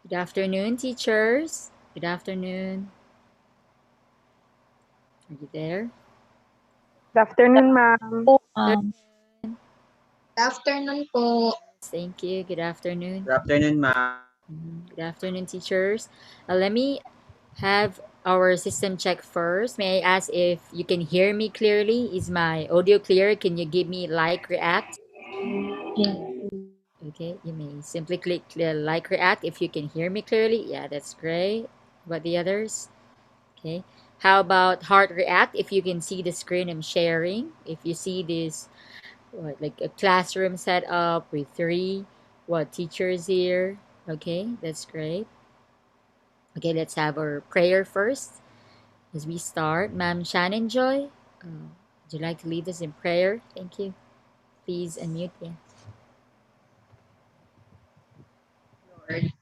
Good afternoon, teachers. Good afternoon. Are you there? Good afternoon, ma'am. po, Afternoon. Good afternoon po. Thank you. Good afternoon. Good afternoon, ma'am. Good afternoon, teachers. Let me have our system check first. May I ask if you can hear me clearly? Is my audio clear? Can you give me like react? Yes. Okay, you may simply click like react if you can hear me clearly. Yeah, that's great. What the others? Okay. How about heart react if you can see the screen I'm sharing? If you see this like a classroom set up with three teachers here. Okay, that's great. Okay, let's have our prayer first as we start. Ma'am Shannon Joy, would you like to lead us in prayer? Thank you. Please unmute. Yeah. Lord,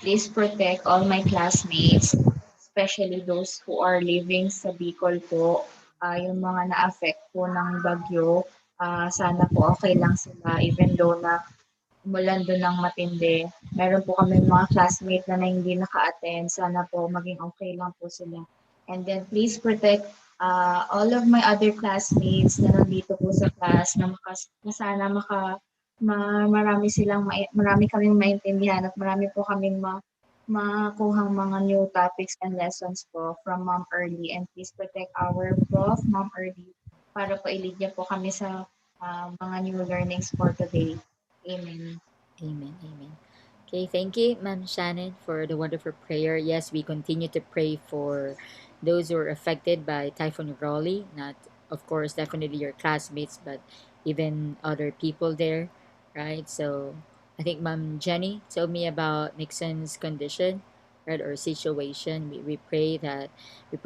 please protect all my classmates, especially those who are living sa Bicol po. Yung mga na-affect po ng bagyo, sana po okay lang sila even though na umulan doon ng matindi. Meron po kami mga classmate na hindi naka-attend. Sana po maging okay lang po sila. And then please protect all of my other classmates na nandito po sa class na sana marami marami kaming maintindihan at marami po kaming makuhang mga new topics and lessons po from Ma'am Early. And please protect our prof, Ma'am Early, para po i-lead niya po kami sa mga new learnings for today. Amen. Amen. Amen. Okay, thank you, Ma'am Shannon, for the wonderful prayer. Yes, we continue to pray for those who are affected by Typhoon Raleigh. Not, of course, definitely your classmates, but even other people there, right? So I think Ma'am Jenny told me about Nixon's condition, right, or situation. We pray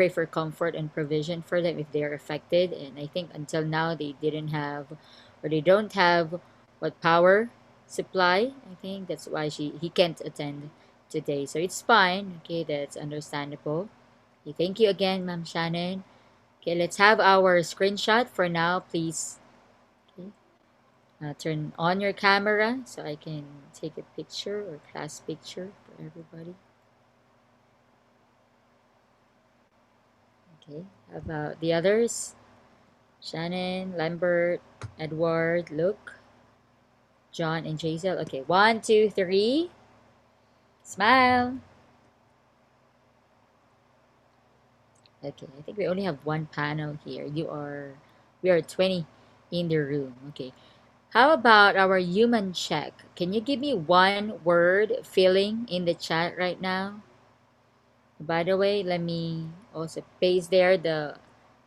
for comfort and provision for them if they are affected. And I think until now they don't have what power supply. I think that's why he can't attend today. So it's fine. Okay, that's understandable. Okay, thank you again, Ma'am Shannon. Okay, let's have our screenshot for now, please. Okay, turn on your camera so I can take a picture or class picture for everybody. Okay, how about the others? Shannon, Lambert, Edward, Luke, John, and Jazel. Okay, 1, 2, 3. Smile. Okay, I think we only have one panel here. We are 20 in the room. Okay. How about our human check? Can you give me one word feeling in the chat right now? By the way, let me also paste there the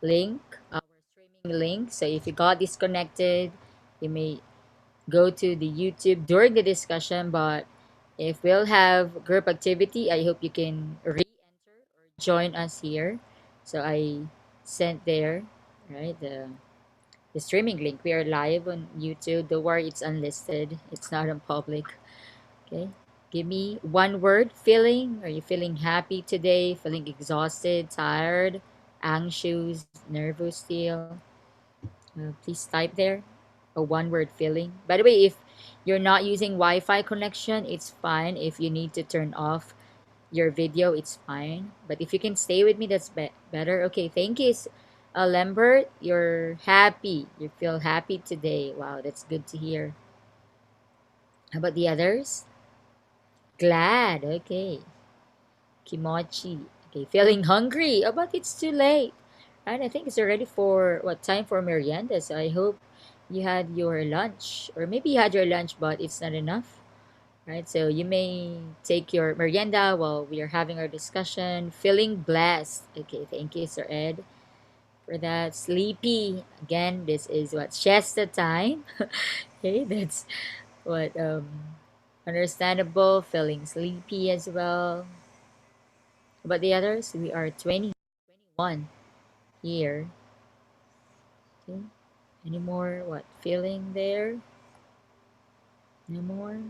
link, our streaming link. So if you got disconnected, you may go to the YouTube during the discussion. But if we'll have group activity, I hope you can re-enter or join us here. So I sent there, right, the streaming link. We are live on YouTube. Don't worry, it's unlisted. It's not on public. Okay. Give me one word feeling. Are you feeling happy today? Feeling exhausted, tired, anxious, nervous still? Please type there a one word feeling. By the way, if you're not using Wi-Fi connection, it's fine. If you need to turn off your video, it's fine. But if you can stay with me, that's better. Okay, thank you. Lambert, you're happy. You feel happy today. Wow, that's good to hear. How about the others? Glad. Okay. Kimochi. Okay, feeling hungry. Oh, but it's too late. Right, I think it's already for what time for merienda. So I hope you had your lunch, or maybe you had your lunch, but it's not enough. Right, so you may take your merienda while we are having our discussion. Feeling blessed. Okay, thank you, Sir Ed, for that. Sleepy. Again, this is what siesta time. Okay, that's what understandable. Feeling sleepy as well. But the others, we are 21 here. Okay. Any more what feeling there? No more?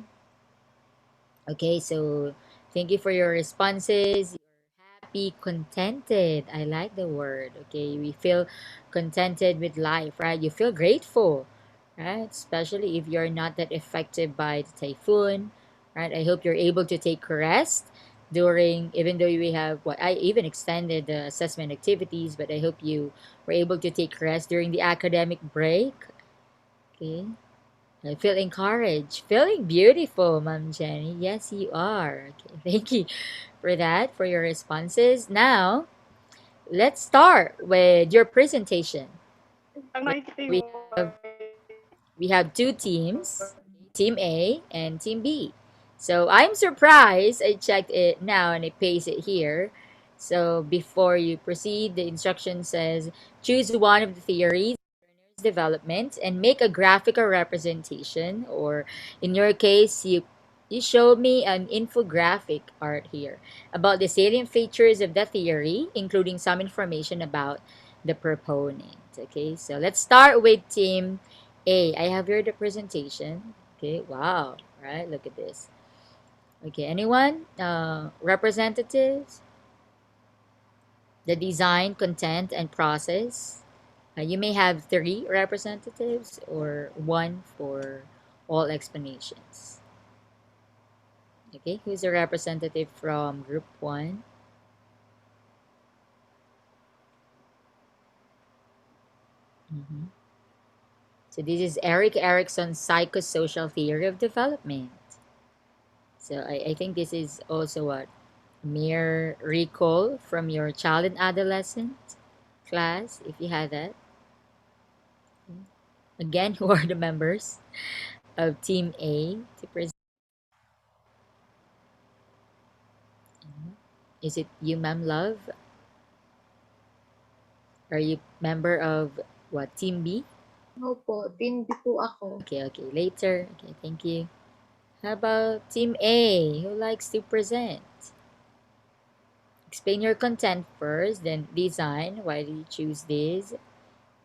Okay, so thank you for your responses. You're happy, contented. I like the word. Okay, we feel contented with life, right? You feel grateful, right? Especially if you're not that affected by the typhoon, right? I hope you're able to take rest during, even though we have what I even extended the assessment activities, but I hope you were able to take rest during the academic break. Okay. I feel encouraged. Feeling beautiful, Ma'am Jenny. Yes, you are. Okay. Thank you for that, for your responses. Now, let's start with your presentation. Ang Okay. nakikita We yung have we have two teams, Team A and Team B. So I'm surprised. I checked it now and I paste it here. So before you proceed, the instruction says choose one of the theories development and make a graphical representation, or in your case you showed me an infographic art here about the salient features of the theory, including some information about the proponent. Okay, so let's start with team A. I have here the presentation. Okay, wow, right, look at this. Okay, anyone, representatives, the design, content, and process. You may have three representatives or one for all explanations. Okay, who's a representative from group one? Mhm. So this is Erikson's psychosocial theory of development. So I think this is also what mere recall from your child and adolescent class, if you had that. Again, who are the members of Team A to present? Is it you, Ma'am Love? Are you member of what, Team B? Opo, team B po ako. Okay, okay, later. Okay, thank you. How about Team A? Who likes to present? Explain your content first, then design. Why do you choose this?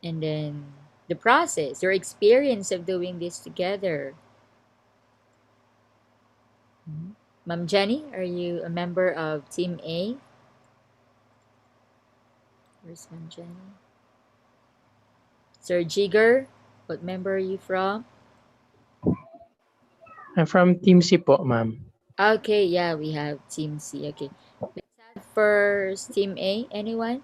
And then the process, your experience of doing this together. Mhm. Ma'am Jenny, are you a member of Team A? Where's Ma'am Jenny? Sir Jigger, what member are you from? I'm from Team C po, ma'am. Okay, yeah, we have Team C. Okay, let's have first Team A. Anyone?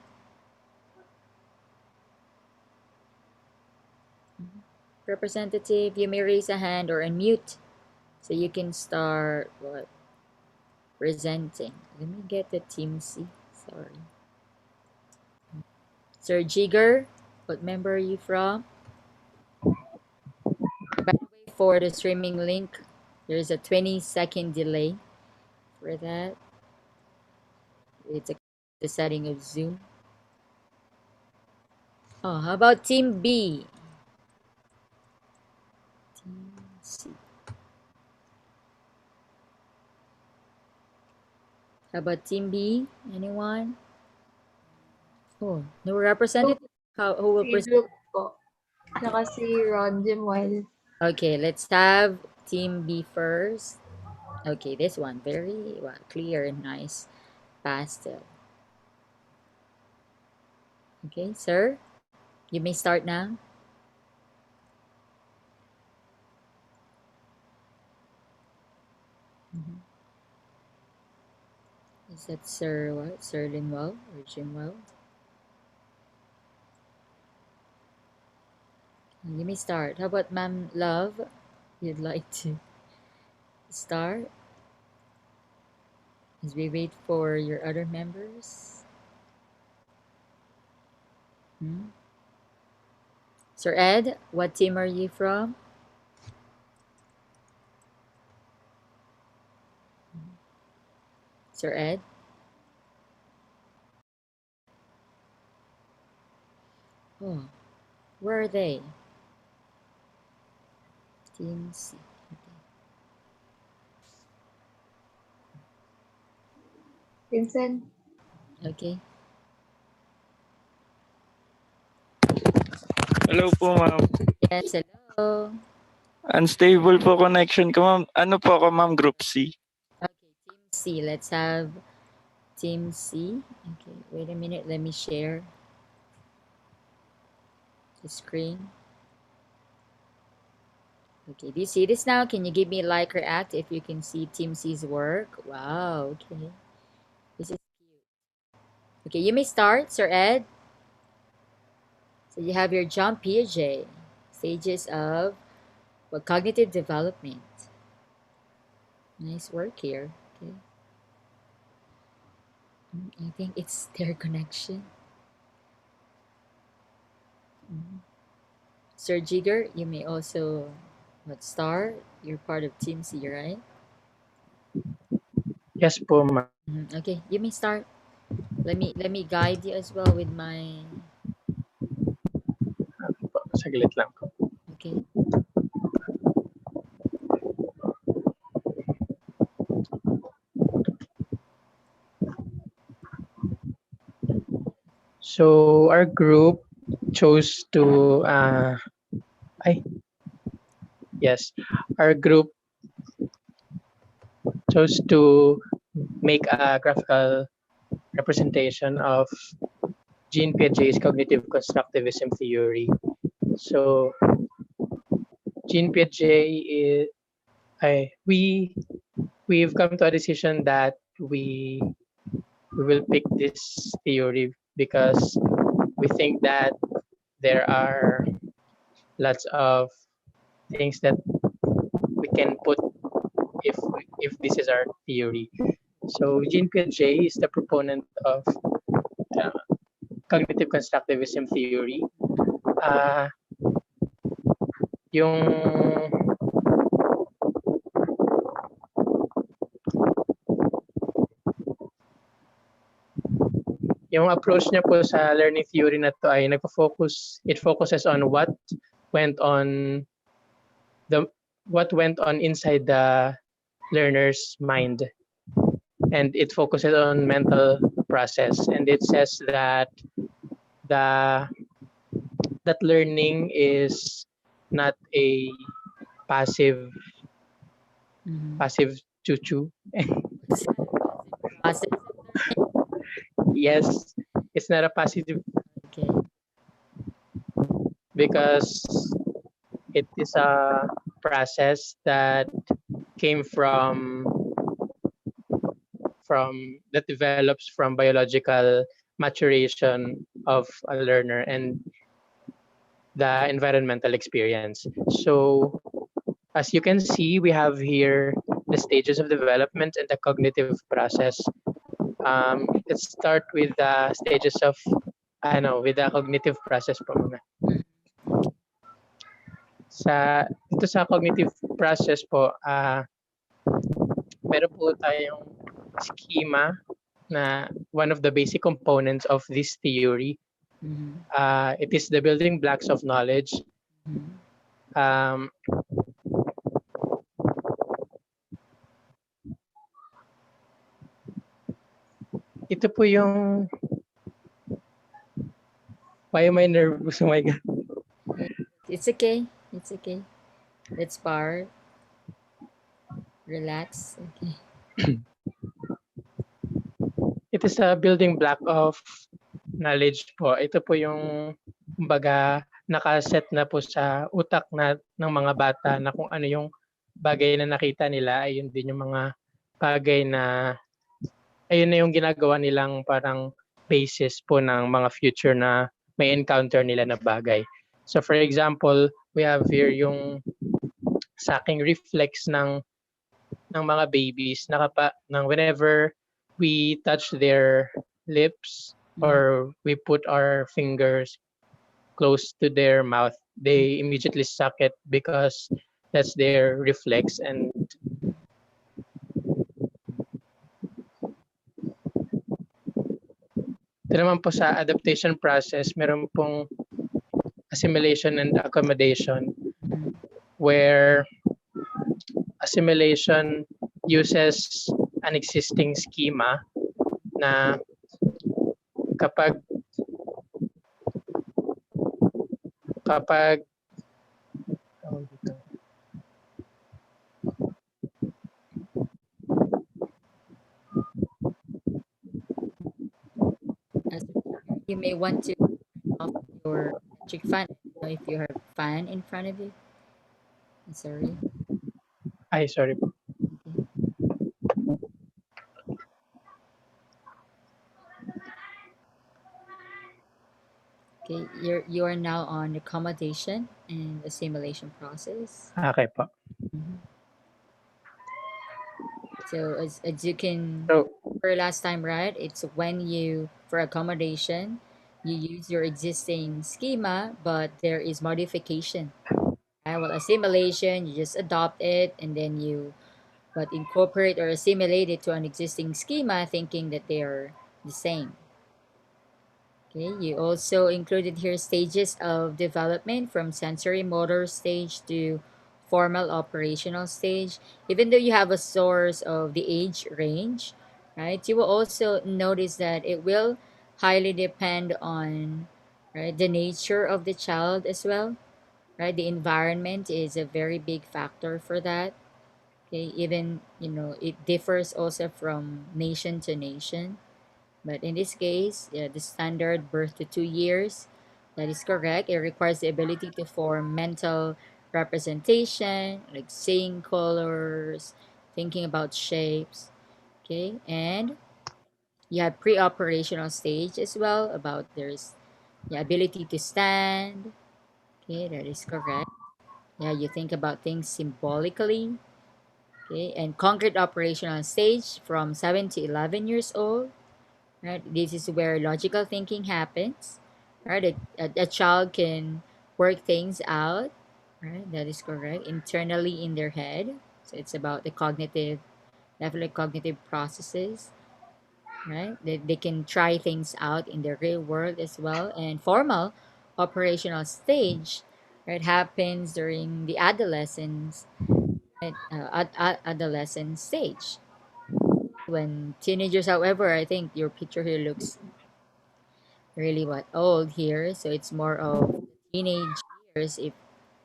Representative, you may raise a hand or unmute so you can start what, presenting. Let me get the Team C. Sorry. Sir Jigger, what member are you from? By the way, for the streaming link, there's a 20-second delay for that. It's the setting of Zoom. Oh, how about Team B? Team C. How about Team B? Anyone? Oh, no representative? Who will Si present? Luke po. Saka si Ron Jemuel. Okay, let's have Team B first. Okay, this one very well, clear and nice pastel. Okay, sir, you may start now. Mhm. Is that Sir what? Sir Linwell or Jimwell? You may start. How about Ma'am Love? You'd like to start as we wait for your other members? Hmm? Sir Ed, what team are you from? Sir Ed? Oh, where are they? Team C. Vincent. Okay. Hello po, ma'am. Yes, hello. Unstable po connection ko, ma'am. Ano po ako, ma'am? Group C. Okay, Team C. Let's have Team C. Okay, wait a minute. Let me share the screen. Okay, do you see this now? Can you give me like or act if you can see Team C's work? Wow, okay. This is cute. Okay, you may start, Sir Ed. So you have your jump Piaget, stages of cognitive development. Nice work here. Okay. I think it's their connection. Sir Jigger, you may also start. You're part of Team C, right? Yes po, ma'am. Okay, you may start. Let me guide you as well with my. Saglit lang po. Okay. So our group chose to yes, our group chose to make a graphical representation of Jean Piaget's cognitive constructivism theory. So Jean Piaget is we've come to a decision that we will pick this theory because we think that there are lots of things that we can put if this is our theory. So Jean Piaget is the proponent of uh, cognitive constructivism theory. Uh, yung yung approach niya po sa learning theory na to ay it focuses on went on what went on inside the learner's mind, and it focuses on mental process, and it says that the that learning is not a passive passive choo-choo. Process of learning. Yes, it's not a passive Okay. because it is a process that came that develops from biological maturation of a learner and the environmental experience. So as you can see, we have here the stages of development and the cognitive process. Let's start with the stages of with the cognitive process po muna. Dito sa cognitive process po, meron po tayong schema na one of the basic components of this theory. It is the building blocks of knowledge. Ito po yung why am I nervous? Oh my God. It's okay. It's okay. Let's part. Relax. Okay. It is a building block of knowledge po. Ito po yung kumbaga nakaset na po sa utak ng mga bata na kung ano yung bagay na nakita nila, ayun din yung mga bagay na ayun na yung ginagawa nilang parang basis po ng mga future na may encounter nila na bagay. So for example, we have here yung sucking reflex ng mga babies na whenever we touch their lips or we put our fingers close to their mouth, they immediately suck it because that's their reflex. And ito naman po sa adaptation process, meron pong assimilation and accommodation where assimilation uses an existing schema na kapag As you may want to turn off your electric fan. I don't know if you have fan in front of you. Sorry. Ay, sorry po. Okay. Okay, you are now on accommodation and assimilation process. Okay po. Mhm. So as you can So, for last time, right? It's when you for accommodation, you use your existing schema, but there is modification. Right? Well, assimilation, you just adopt it and then you but incorporate or assimilate it to an existing schema, thinking that they are the same. Okay, you also included here stages of development from sensory motor stage to formal operational stage. Even though you have a source of the age range, right, you will also notice that it will highly depend on right the nature of the child as well. Right, the environment is a very big factor for that. Okay, even it differs also from nation to nation. But in this case, yeah, the standard birth to 2 years, that is correct. It requires the ability to form mental representation, like seeing colors, thinking about shapes. Okay, and you have pre-operational stage as well about there's the ability to stand. Okay, that is correct. Yeah, you think about things symbolically. Okay, and concrete operational stage from 7 to 11 years old. Right, this is where logical thinking happens. Right, a child can work things out. Right, that is correct internally in their head. So it's about the cognitive, definitely cognitive processes. Right, they can try things out in the real world as well. And formal operational stage, right, happens during the adolescence, right, adolescent stage. When teenagers, however, I think your picture here looks really what old here, so it's more of teenage years if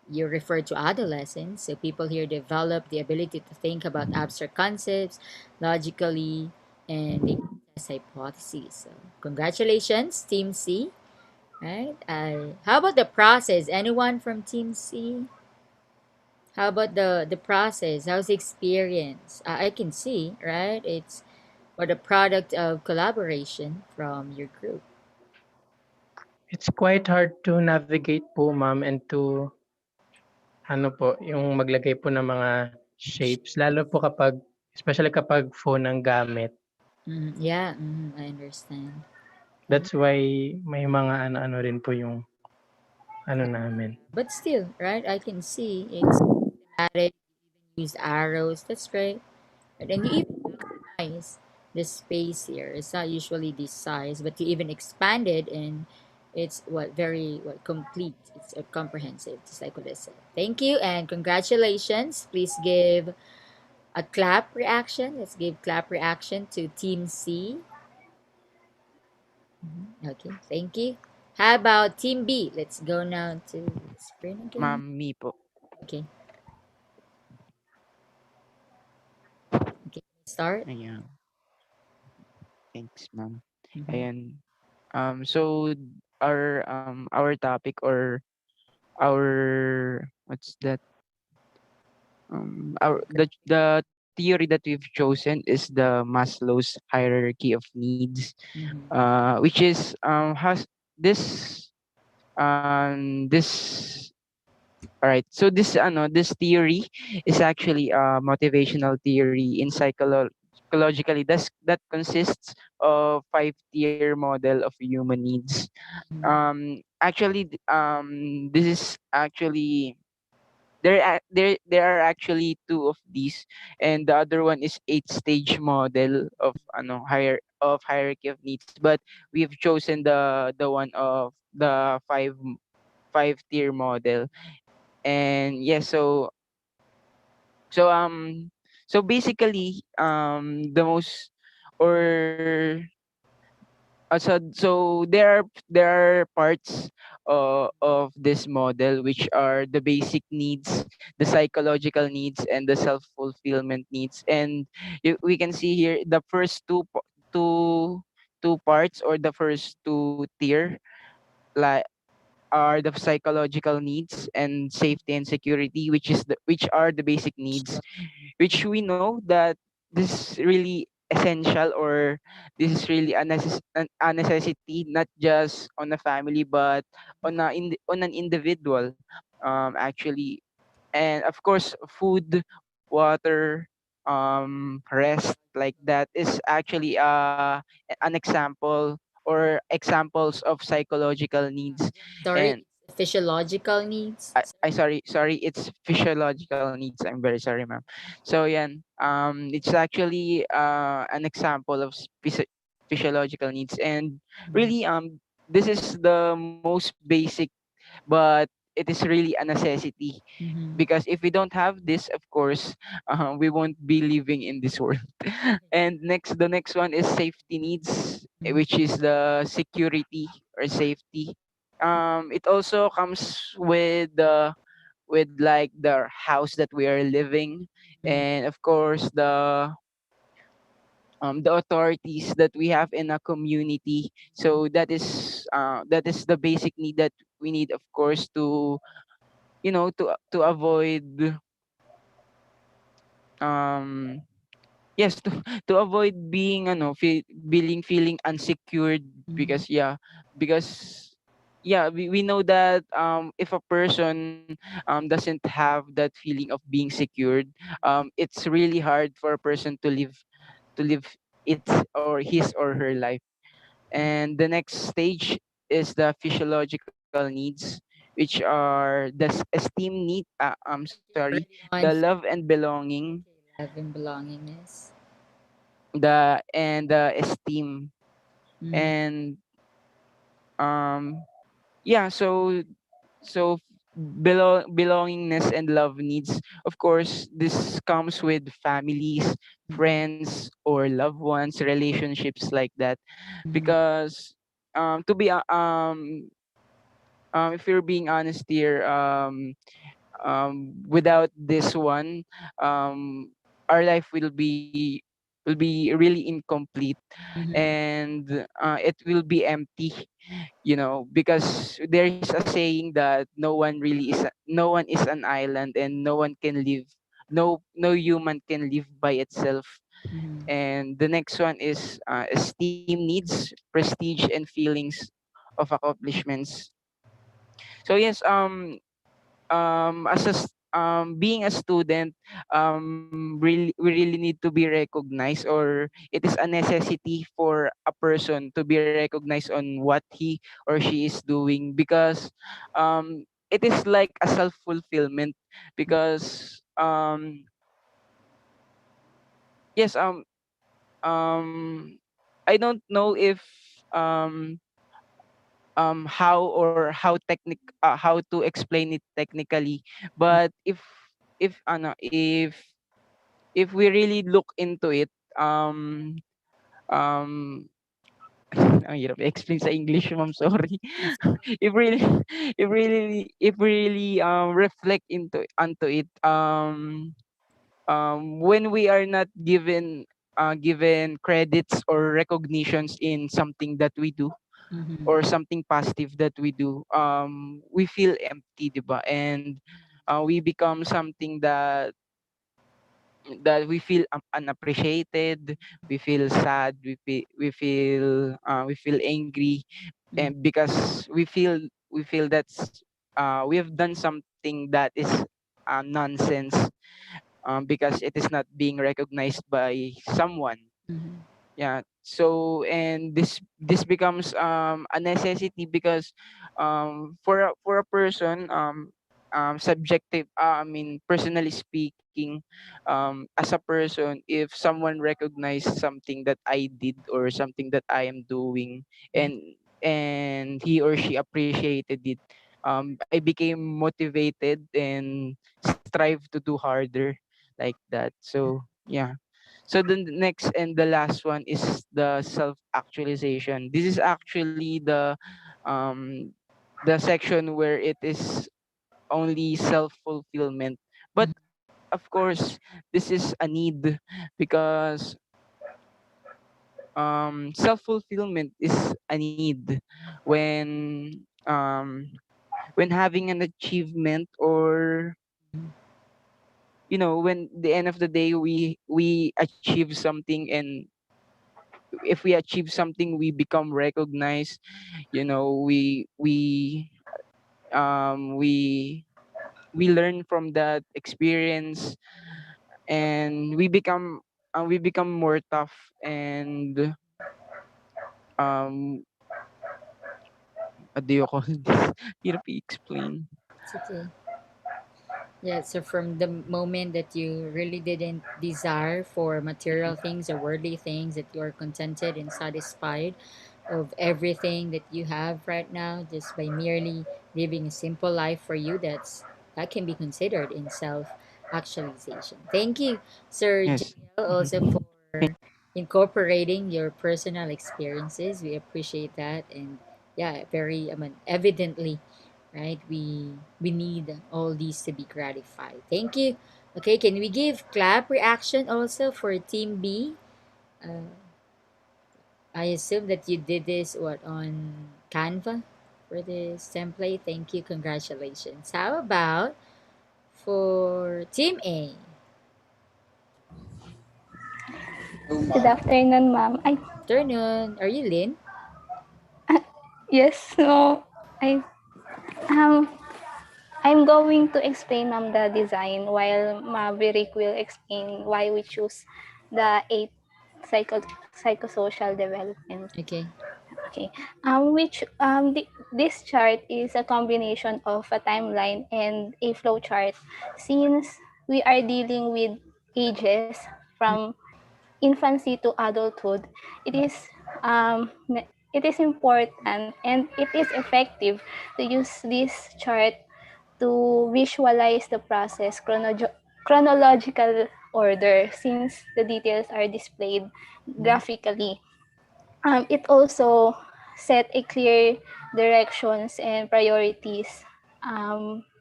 you refer to adolescence. So people here develop the ability to think about abstract concepts logically and they can test hypotheses. So congratulations, Team C. Right? How about the process? Anyone from Team C? How about the process? How's the experience? I can see, right? It's or the product of collaboration from your group. it's quite hard to navigate po, ma'am, and to ano po, yung maglagay po ng mga shapes lalo po kapag especially kapag phone ang gamit. Yeah, I understand. Okay. That's why may mga ano-ano rin po yung ano namin. But still, right? I can see it's systematic. You use arrows. That's great. Right? And you even maximize the space here. It's not usually this size, but you even expand it, and it's what very what complete. It's a comprehensive, just like what I said. Thank you and congratulations. Please give a clap reaction. Let's give clap reaction to Team C. Okay, thank you. How about Team B? Let's go now to the screen again. Ma'am, me po. Okay, okay, start. Ayan. Thanks, ma'am. Mm-hmm. Ayan. So our topic or our what's that? Our the theory that we've chosen is the Maslow's hierarchy of needs, Mm-hmm. which is has this this all right. So this theory is actually a motivational theory in psychologically that consists of five-tier model of human needs. This is actually there are actually two of these, and the other one is eight-stage model of hierarchy of needs. But we've chosen the one of the five-tier model. And yeah, so um so basically the most or there are parts of this model which are the basic needs, the psychological needs, and the self fulfillment needs. And we can see here the first two two parts, or the first two tier, like are the psychological needs and safety and security, which are the basic needs, which we know that this is really essential, or this is really a necessity, not just on a family but on an individual, actually. And of course, food, water, rest, like that is actually an example or examples of psychological needs. Sorry, And it's physiological needs. I sorry, it's physiological needs. I'm very sorry, ma'am. So yeah, it's actually an example of physiological needs, and really, this is the most basic, but it is really a necessity, Mm-hmm. because if we don't have this, of course, we won't be living in this world. And the next one is safety needs, which is the security or safety. It also comes with like the house that we are living, Mm-hmm. and of course the authorities that we have in a community. So that is the basic need that we need, of course, to to avoid, um yes, to to avoid being feeling unsecured, Mm-hmm. because because we know that if a person doesn't have that feeling of being secured, it's really hard for a person to live its or his or her life. And the next stage is the physiological needs, which are the esteem need, I'm sorry, You're already the on love food. and belonging, Okay, love and belongingness. the esteem. Mm-hmm. And um yeah so so belongingness and love needs, of course, this comes with families, friends, or loved ones, relationships, like that. Mm-hmm. Because to be if you're being honest here, without this one, um our life will be really incomplete, Mm-hmm. and it will be empty, because there's a saying that no one is an island, and no one can live, no human can live by itself. Mm-hmm. And the next one is esteem needs, prestige, and feelings of accomplishments. So yes, being a student, we really need to be recognized, or it is a necessity for a person to be recognized on what he or she is doing, because it is like a self fulfillment. Because yes um I don't know if um how to explain it technically, but if ano if we really look into it, um ang hirap i-explain sa English, ma'am, sorry. Yes. if really if really reflect into onto it, when we are not given credits or recognitions in something that we do, Mm-hmm. or something positive that we do, we feel empty, diba? And we become something that we feel unappreciated, we feel sad, we feel angry, Mm-hmm. and because we feel that's we have done something that is nonsense, because it is not being recognized by someone. Mm-hmm. Yeah, so and this becomes a necessity, because for a person, subjective, I mean, personally speaking, as a person, if someone recognized something that I did, or something that I am doing, and he or she appreciated it, I became motivated and strive to do harder, like that. So yeah. So the next and the last one is the self actualization. This is actually um the section where it is only self fulfillment. But of course, this is a need, because self fulfillment is a need when when having an achievement, or when the end of the day we achieve something, and if we achieve something we become recognized. We learn from that experience, and we become more tough, and um what do you call this? Hirap i-explain. It's okay. Yeah, so from the moment that you really didn't desire for material things or worldly things, that you're contented and satisfied of everything that you have right now, just by merely living a simple life for you, that can be considered in self actualization. Thank you, Sir Yes. JL, also for incorporating your personal experiences. We appreciate that, and yeah, very, I mean, evidently, right, we need all these to be gratified. Thank you. Okay, can we give clap reaction also for team B? uh, I assume that you did this what on Canva for this template. Thank you, congratulations. How about for team A? Good afternoon, ma'am. Afternoon, are you Lynn? Yes, no, I, um, I'm going to explain, ma'am, the design while Maverick will explain why we choose the eight psychosocial development. Okay. Okay. This chart is a combination of a timeline and a flow chart. Since we are dealing with ages from infancy to adulthood, it is it is important and it is effective to use this chart to visualize the process chronological order, since the details are displayed Mhm. graphically. It also set a clear directions and priorities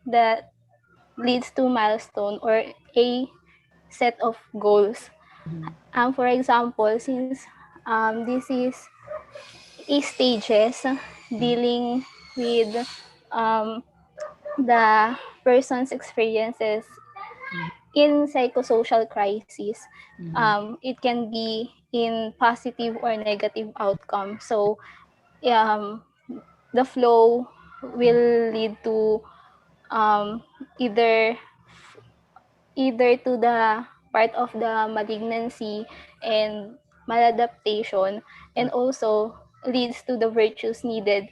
that leads to milestone or a set of goals. Mhm. For example, since this is a stages dealing with um, the person's experiences Mhm. in psychosocial crisis, Mhm. it can be in positive or negative outcome. So um, the flow will lead to um, either to the part of the malignancy and maladaptation, and also leads to the virtues needed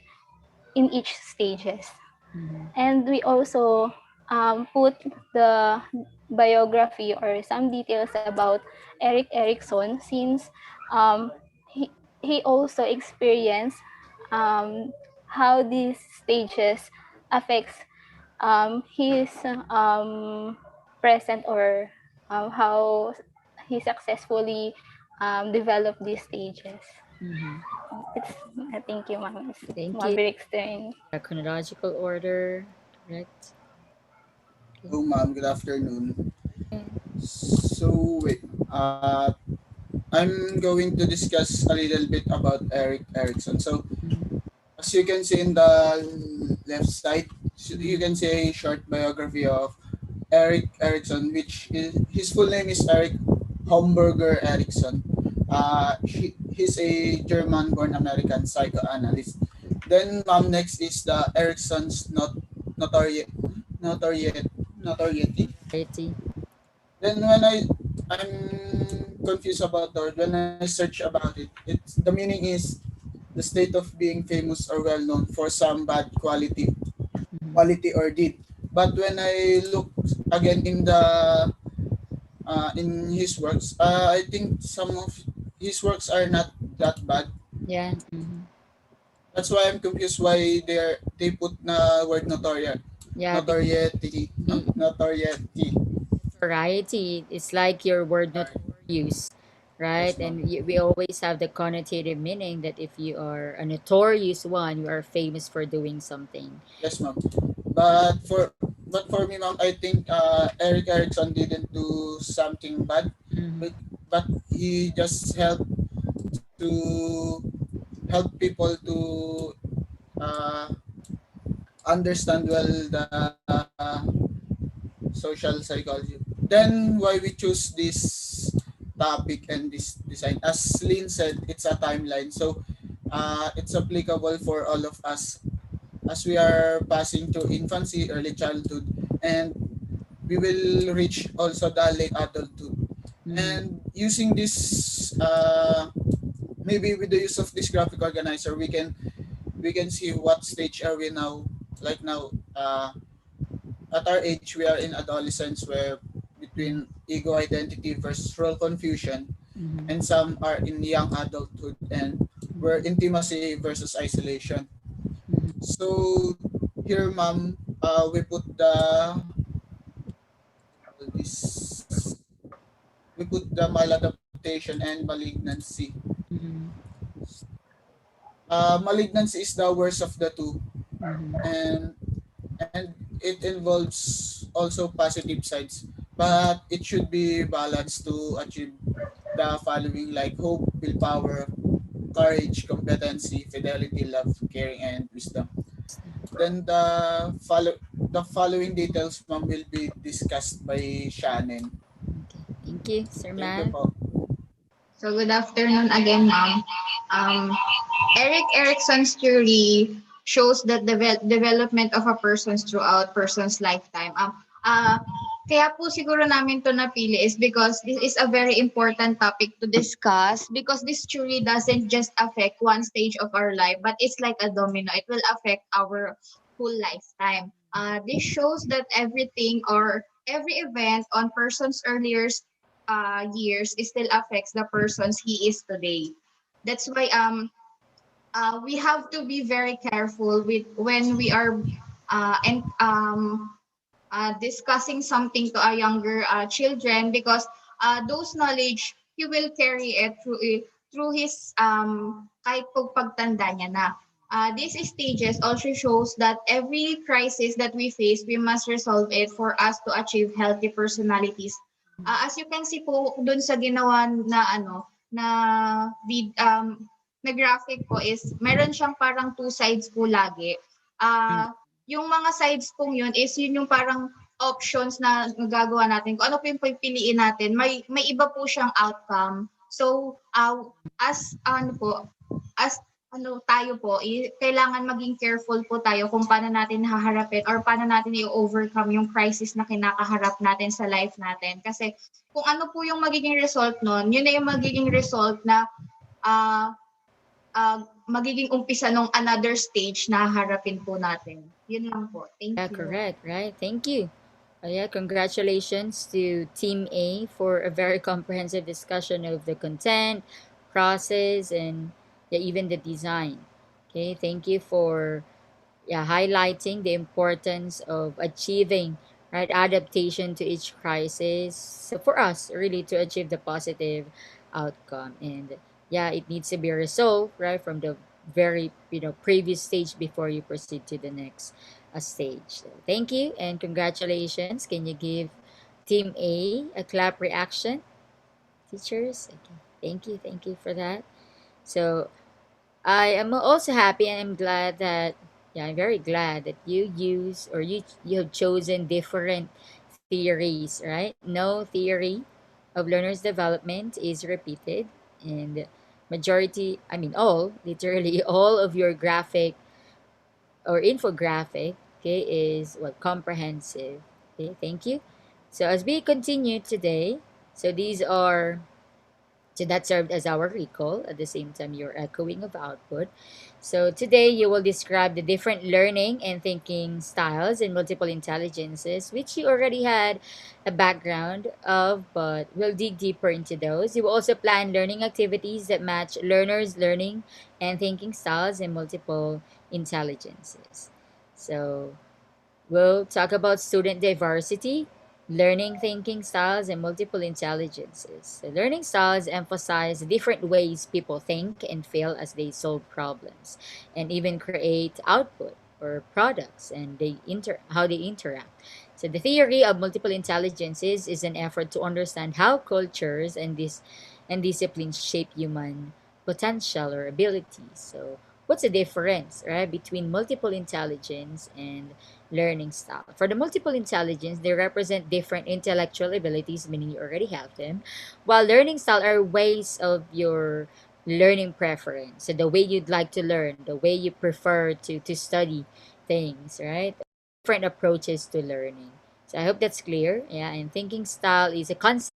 in each stages. Mhm. And we also put the biography or some details about Erikson, since um, he, he also experienced um, how these stages affects his present, or how he successfully developed these stages. Mhm. It's, thank you, ma'am. It's Thank you. Maverick's turn. Chronological order, correct? Okay. Hello, ma'am. Good afternoon. And So, wait. I'm going to discuss a little bit about Erikson. So, mhm. as you can see in the left side, you can see a short biography of Erikson, which is his full name is Erik Homburger Erikson. He's a German-born American psychoanalyst. Then, next is the Erikson's notori- notoriety. Notoriety. Variety. Then I'm confused about the word. When I search about it, the meaning is the state of being famous or well known for some bad Mhm. quality or deed. But when I look again in his works, I think some of his works are not that bad. Yeah. Mhm. That's why I'm confused why they put na word Yeah, notoriety, no? because Notoriety. variety is like your word Alright. notorious, right? Yes, ma'am. And we always have the connotative meaning that if you are a notorious one, you are famous for doing something. Yes, ma'am. But for me, ma'am, I think Eric Erickson didn't do something bad, Mhm. but, but he just helped to help people to uh, understand well the social psychology. Then why we choose this topic and this design? As Lynn said, it's a timeline. So it's applicable for all of us as we are passing through infancy, early childhood, and we will reach also the late adulthood. Mm-hmm. And using this, maybe with the use of this graphic organizer, we can see what stage are we now. Like now, at our age, we are in adolescence, where Mm-hmm. between ego identity versus role confusion, Mm-hmm. and some are in young adulthood, and where intimacy versus isolation. So here, ma'am, we put this we put the maladaptation and malignancy. Mm-hmm. Malignancy is the worst of the two, Mm-hmm. and it involves also positive sides, but it should be balanced to achieve the following, like hope, willpower, courage, competency, fidelity, love, caring, and wisdom. Then the following details, ma'am, will be discussed by Shannon. Okay. Thank you, Sir Thank you Matt. po. So good afternoon again, ma'am. Erikson's theory shows that the development of a person throughout person's lifetime. Kaya po siguro namin to napili is because this is a very important topic to discuss, because this theory doesn't just affect one stage of our life, but it's like a domino. It will affect our whole lifetime. This shows that everything or every event on person's earlier years, it still affects the persons he is today. That's why we have to be very careful with when we are and discussing something to our younger children, because those knowledge he will carry it through his kahit po pagtanda niya na. These stages also shows that every crisis that we face, we must resolve it for us to achieve healthy personalities. As you can see po dun sa ginawa na na na graphic po, is meron siyang parang two sides po lagi. Yung mga sides pong yun is yun yung parang options na magagawa natin. Kung ano po yung pipiliin natin, may iba po siyang outcome. So, as ano po, as ano tayo po, kailangan maging careful po tayo kung paano natin haharapin or paano natin i-overcome yung crisis na kinakaharap natin sa life natin. Kasi kung ano po yung magiging result nun, yun na yung magiging result na ah magiging umpisa nung another stage na haharapin po natin. Yun lang po. Yeah, Thank you. correct, right? Thank you. Yeah, congratulations to Team A for a very comprehensive discussion of the content, process, and yeah, even the design. Okay, thank you for yeah, highlighting the importance of achieving right adaptation to each crisis. So for us, really to achieve the positive outcome, and yeah, it needs to be resolved right from the very previous stage before you proceed to the next stage. So thank you and congratulations. Can you give Team A clap reaction, teachers? Okay, thank you for that. So I am also happy and I'm glad that yeah, I'm very glad that you use or you have chosen different theories, right? No theory of learner's development is repeated, and majority, I mean all, literally all of your graphic or infographic, okay, is what comprehensive. Okay, thank you. So as we continue today, so these are so that served as our recall. At the same time, you're echoing of output. So today you will describe the different learning and thinking styles in multiple intelligences, which you already had a background of, but we'll dig deeper into those. You will also plan learning activities that match learners' learning and thinking styles in multiple intelligences. So we'll talk about student diversity, learning thinking styles, and multiple intelligences. So learning styles emphasize different ways people think and feel as they solve problems, and even create output or products, and how they interact. So the theory of multiple intelligences is an effort to understand how cultures and disciplines shape human potential or abilities. So what's the difference, right, between multiple intelligence and learning style. For the multiple intelligence, they represent different intellectual abilities, meaning you already have them, while learning style are ways of your learning preference. So the way you'd like to learn, the way you prefer to study things, right? Different approaches to learning. So I hope that's clear. Yeah, and thinking style is a concept,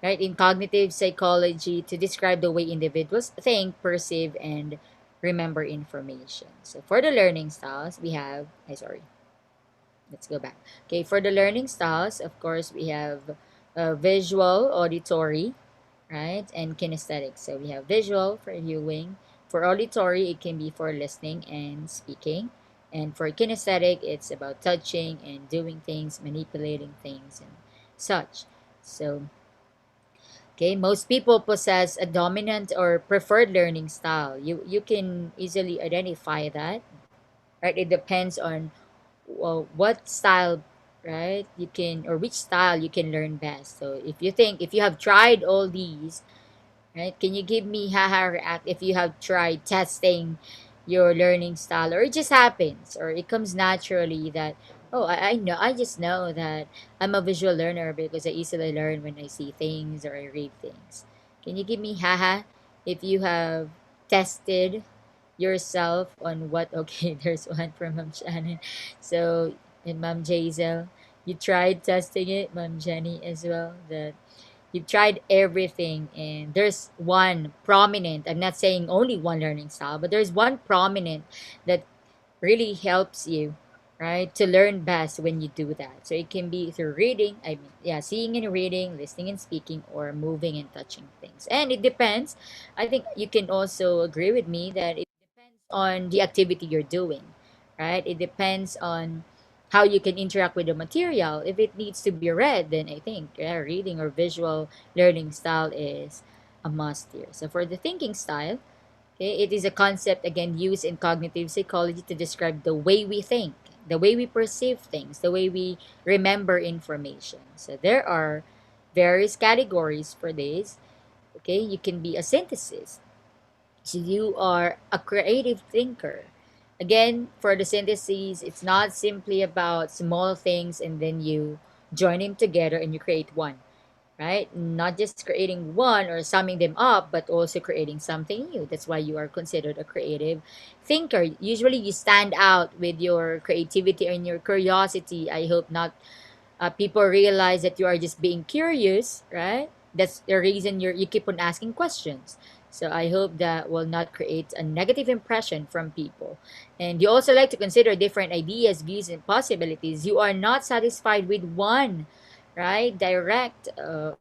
right, in cognitive psychology to describe the way individuals think, perceive, and remember information. So for the learning styles, we have, sorry, let's go back. Okay, for the learning styles, of course, we have visual, auditory, right, and kinesthetic. So we have visual for viewing. For auditory, it can be for listening and speaking. And for kinesthetic, it's about touching and doing things, manipulating things, and such. So, okay, most people possess a dominant or preferred learning style. You can easily identify that, right? It depends on, well, what style, right? You can, or which style you can learn best. So if you have tried all these, right? Can you give me haha react if you have tried testing your learning style, or it just happens, or it comes naturally that, oh, I know, I just know that I'm a visual learner because I easily learn when I see things or I read things. Can you give me haha if you have tested yourself on what? Okay, there's one from Ma'am Shannon. So, and Ma'am Jazel, you tried testing it, Ma'am Jenny as well, that you've tried everything, and there's one prominent, I'm not saying only one learning style, but there's one prominent that really helps you, right, to learn best when you do that. So it can be through reading, I mean, yeah, seeing and reading, listening and speaking, or moving and touching things. And it depends. I think you can also agree with me that it depends on the activity you're doing, right? It depends on how you can interact with the material. If it needs to be read, then I think, yeah, reading or visual learning style is a must here. So for the thinking style, okay, it is a concept again used in cognitive psychology to describe the way we think, the way we perceive things, the way we remember information. So there are various categories for this. Okay, you can be a synthesis. So you are a creative thinker. Again, for the synthesis, it's not simply about small things and then you join them together and you create one, right? Not just creating one or summing them up, but also creating something new. That's why you are considered a creative thinker. Usually, you stand out with your creativity and your curiosity. I hope not people realize that you are just being curious, right? That's the reason you keep on asking questions. So I hope that will not create a negative impression from people. And you also like to consider different ideas, views, and possibilities. You are not satisfied with one, right, direct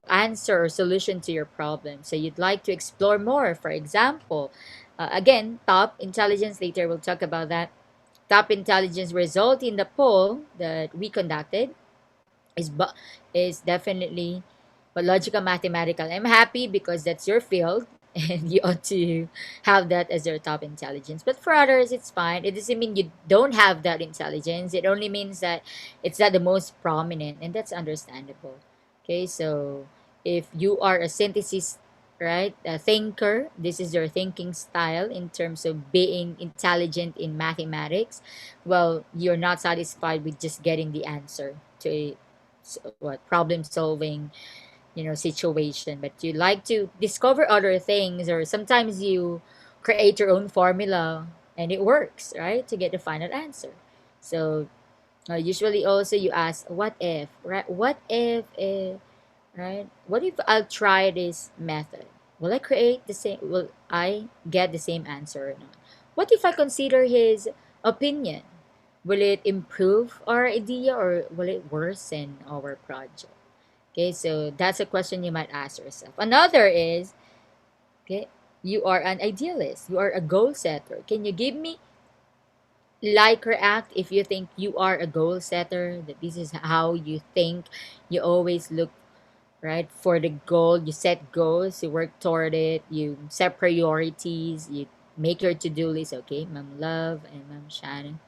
answer or solution to your problem. So you'd like to explore more. For example, again, top intelligence. Later we'll talk about that. Top intelligence result in the poll that we conducted is is definitely logical mathematical. I'm happy because that's your field and you ought to have that as your top intelligence. But for others, it's fine. It doesn't mean you don't have that intelligence. It only means that it's not the most prominent, and that's understandable. Okay, so if you are a synthesis, right, a thinker, this is your thinking style in terms of being intelligent in mathematics. Well, you're not satisfied with just getting the answer to a what problem solving, situation, but you like to discover other things, or sometimes you create your own formula and it works, right, to get the final answer. So usually also you ask, what if, right? What if, right, what if I'll try this method? Will I get the same answer or not? What if I consider his opinion? Will it improve our idea or will it worsen our project? Okay, so that's a question you might ask yourself. Another is, okay, you are an idealist, you are a goal setter. Can you give me like or act if you think you are a goal setter, that this is how you think, you always look, right, for the goal, you set goals, you work toward it, you set priorities, you make your to-do list. Okay, Ma'am Love and Ma'am Shannon.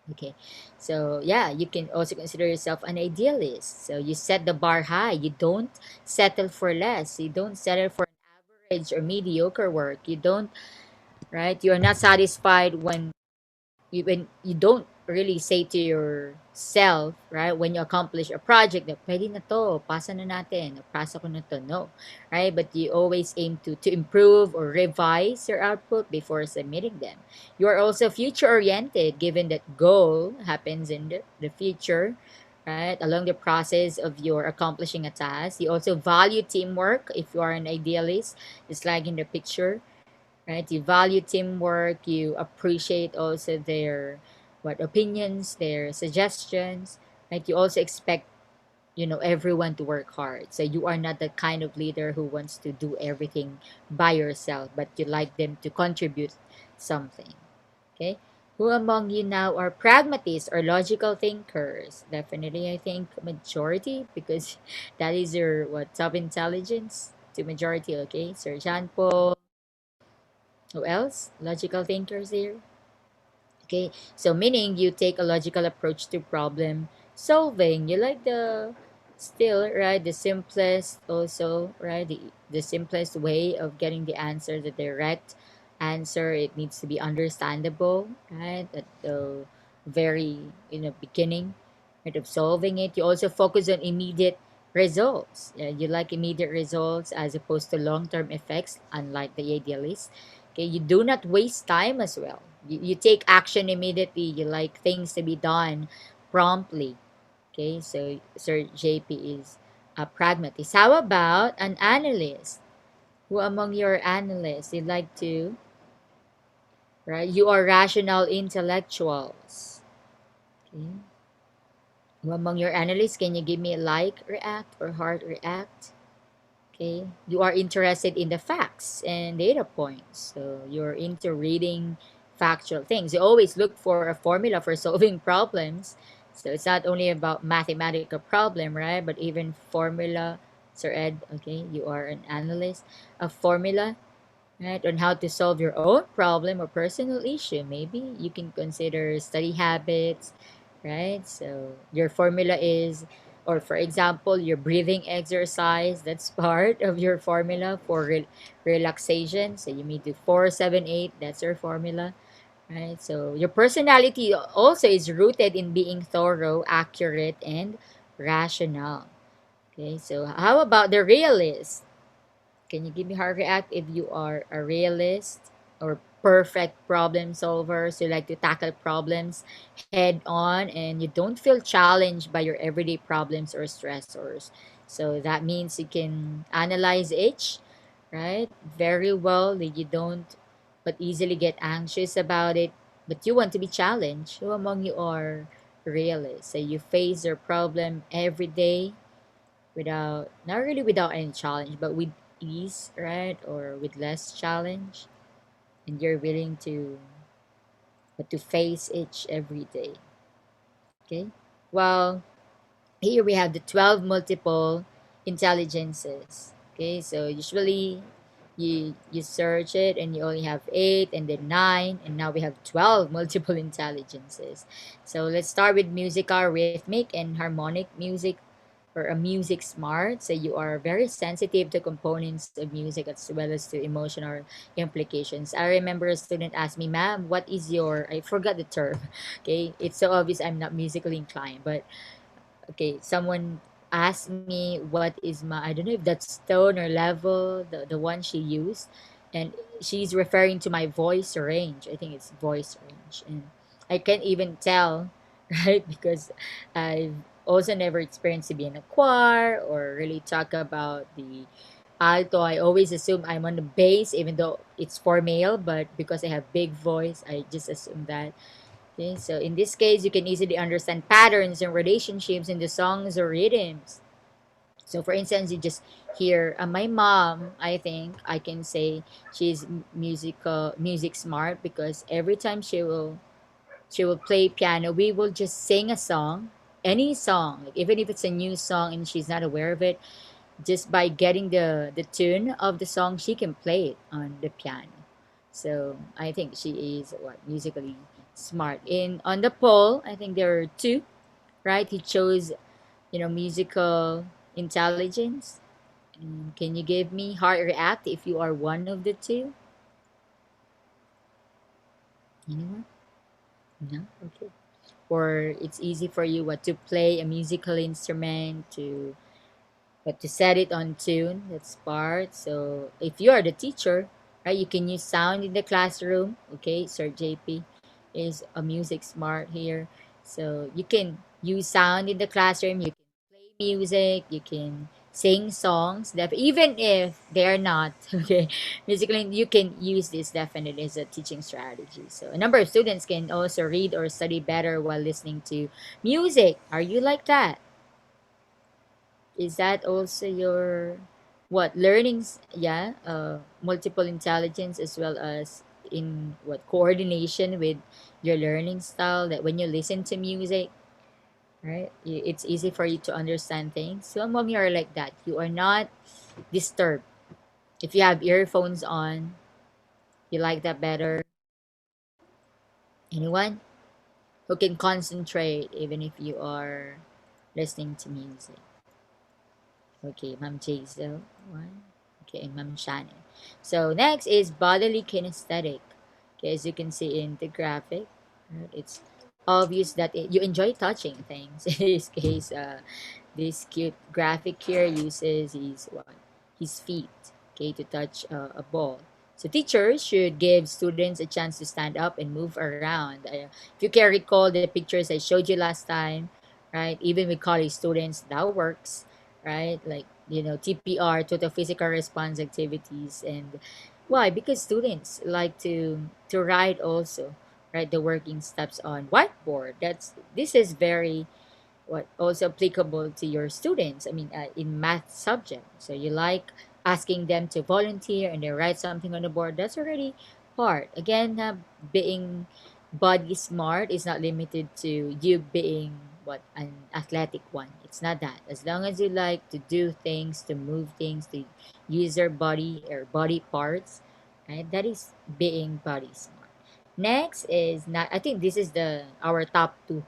Okay. So, yeah, you can also consider yourself an idealist. So, you set the bar high. You don't settle for less. You don't settle for an average or mediocre work. You don't right? You are not satisfied when you don't really say to yourself, right, when you accomplish a project that pwede na to, pasa na natin, pasa ko na to, no, right? But you always aim to improve or revise your output before submitting them. You are also future oriented, given that goal happens in the future, right, along the process of your accomplishing a task. You also value teamwork if you are an idealist, just like in the picture, right? You value teamwork, you appreciate also their what opinions, their suggestions, right? You also expect, everyone to work hard. So you are not the kind of leader who wants to do everything by yourself, but you like them to contribute something. Okay? Who among you now are pragmatists or logical thinkers? Definitely, I think majority, because that is your what top intelligence to majority. Okay, Sir John Paul. Who else? Logical thinkers here. Okay, so meaning you take a logical approach to problem solving. You like the still right the simplest also right the simplest way of getting the answer, the direct answer. It needs to be understandable, right, at the very beginning, right, of solving it. You also focus on immediate results. You like immediate results as opposed to long-term effects, unlike the idealist. Okay, you do not waste time as well. You take action immediately. You like things to be done promptly. Okay, so Sir JP is a pragmatist. How about an analyst? Who among your analysts you'd like to, right? You are rational intellectuals. Okay. Who among your analysts can you give me a like react or heart react? Okay, you are interested in the facts and data points. So you're into reading factual things. You always look for a formula for solving problems. So it's not only about mathematical problem, right? But even formula. Sir Ed, okay, you are an analyst. A formula, right, on how to solve your own problem or personal issue. Maybe you can consider study habits, right? So your formula is, or for example, your breathing exercise, that's part of your formula for relaxation. So you may do 4, 7, 8, that's your formula, right? So your personality also is rooted in being thorough, accurate, and rational. Okay, so how about the realist? Can you give me hard react if you are a realist or perfect problem solver? So you like to tackle problems head on and you don't feel challenged by your everyday problems or stressors. So that means you can analyze each, right? Very well, that you don't but easily get anxious about it. But you want to be challenged. Who among you are realists? So you face your problem every day without, not really without any challenge, but with ease, right, or with less challenge, and you're willing to face each every day. Okay, well, here we have the 12 multiple intelligences. Okay, so usually you search it and you only have 8 and then 9, and now we have 12 multiple intelligences. So let's start with musical, rhythmic, and harmonic music, or a music smart. So you are very sensitive to components of music as well as to emotional implications. I remember a student asked me, "Ma'am, what is your?" I forgot the term. Okay, it's so obvious I'm not musically inclined, but okay, someone asked me what is my, I don't know if that's tone or level, the one she used, and she's referring to my voice range. I think it's voice range, and I can't even tell, right? Because I've also never experienced to be in a choir or really talk about the alto. I always assume I'm on the bass, even though it's for male, but because I have big voice, I just assume that. Okay, so in this case, you can easily understand patterns and relationships in the songs or rhythms. So, for instance, you just hear my mom. I think I can say she's music smart, because every time she will play piano, we will just sing a song, any song, like even if it's a new song and she's not aware of it, just by getting the tune of the song, she can play it on the piano. So I think she is what musically smart. In on the poll, I think there are two, right? He chose, musical intelligence. And can you give me heart react if you are one of the two? Anyone? No? Okay. Or it's easy for you what to play a musical instrument, to but to set it on tune, that's part. So if you are the teacher, right, you can use sound in the classroom. Okay, Sir JP is a music smart here. So you can use sound in the classroom, you can play music, you can sing songs, even if they're not okay musically, you can use this definitely as a teaching strategy. So a number of students can also read or study better while listening to music. Are you like that? Is that also your what learnings? Yeah, multiple intelligence as well as in what coordination with your learning style. That when you listen to music, right, it's easy for you to understand things. Some of you are like that. You are not disturbed if you have earphones on. You like that better. Anyone who can concentrate even if you are listening to music. Okay, Ma'am Jaisel. One. Okay, and Ma'am Shannon. So next is bodily kinesthetic. Okay, as you can see in the graphic, right, it's obvious that you enjoy touching things. In this case, this cute graphic here uses his what? His feet, okay, to touch a ball. So teachers should give students a chance to stand up and move around. If you can recall the pictures I showed you last time, right? Even with college students, that works, right? Like TPR, total physical response activities, and why? Because students like to write also, right? The working steps on whiteboard. This is very what also applicable to your students. I mean, in math subject. So you like asking them to volunteer and they write something on the board. That's already part. Again, being body smart is not limited to you being what an athletic one. It's not that. As long as you like to do things, to move things, to use your body or body parts, right? That is being body smart. Next is not. I think this is the our top two,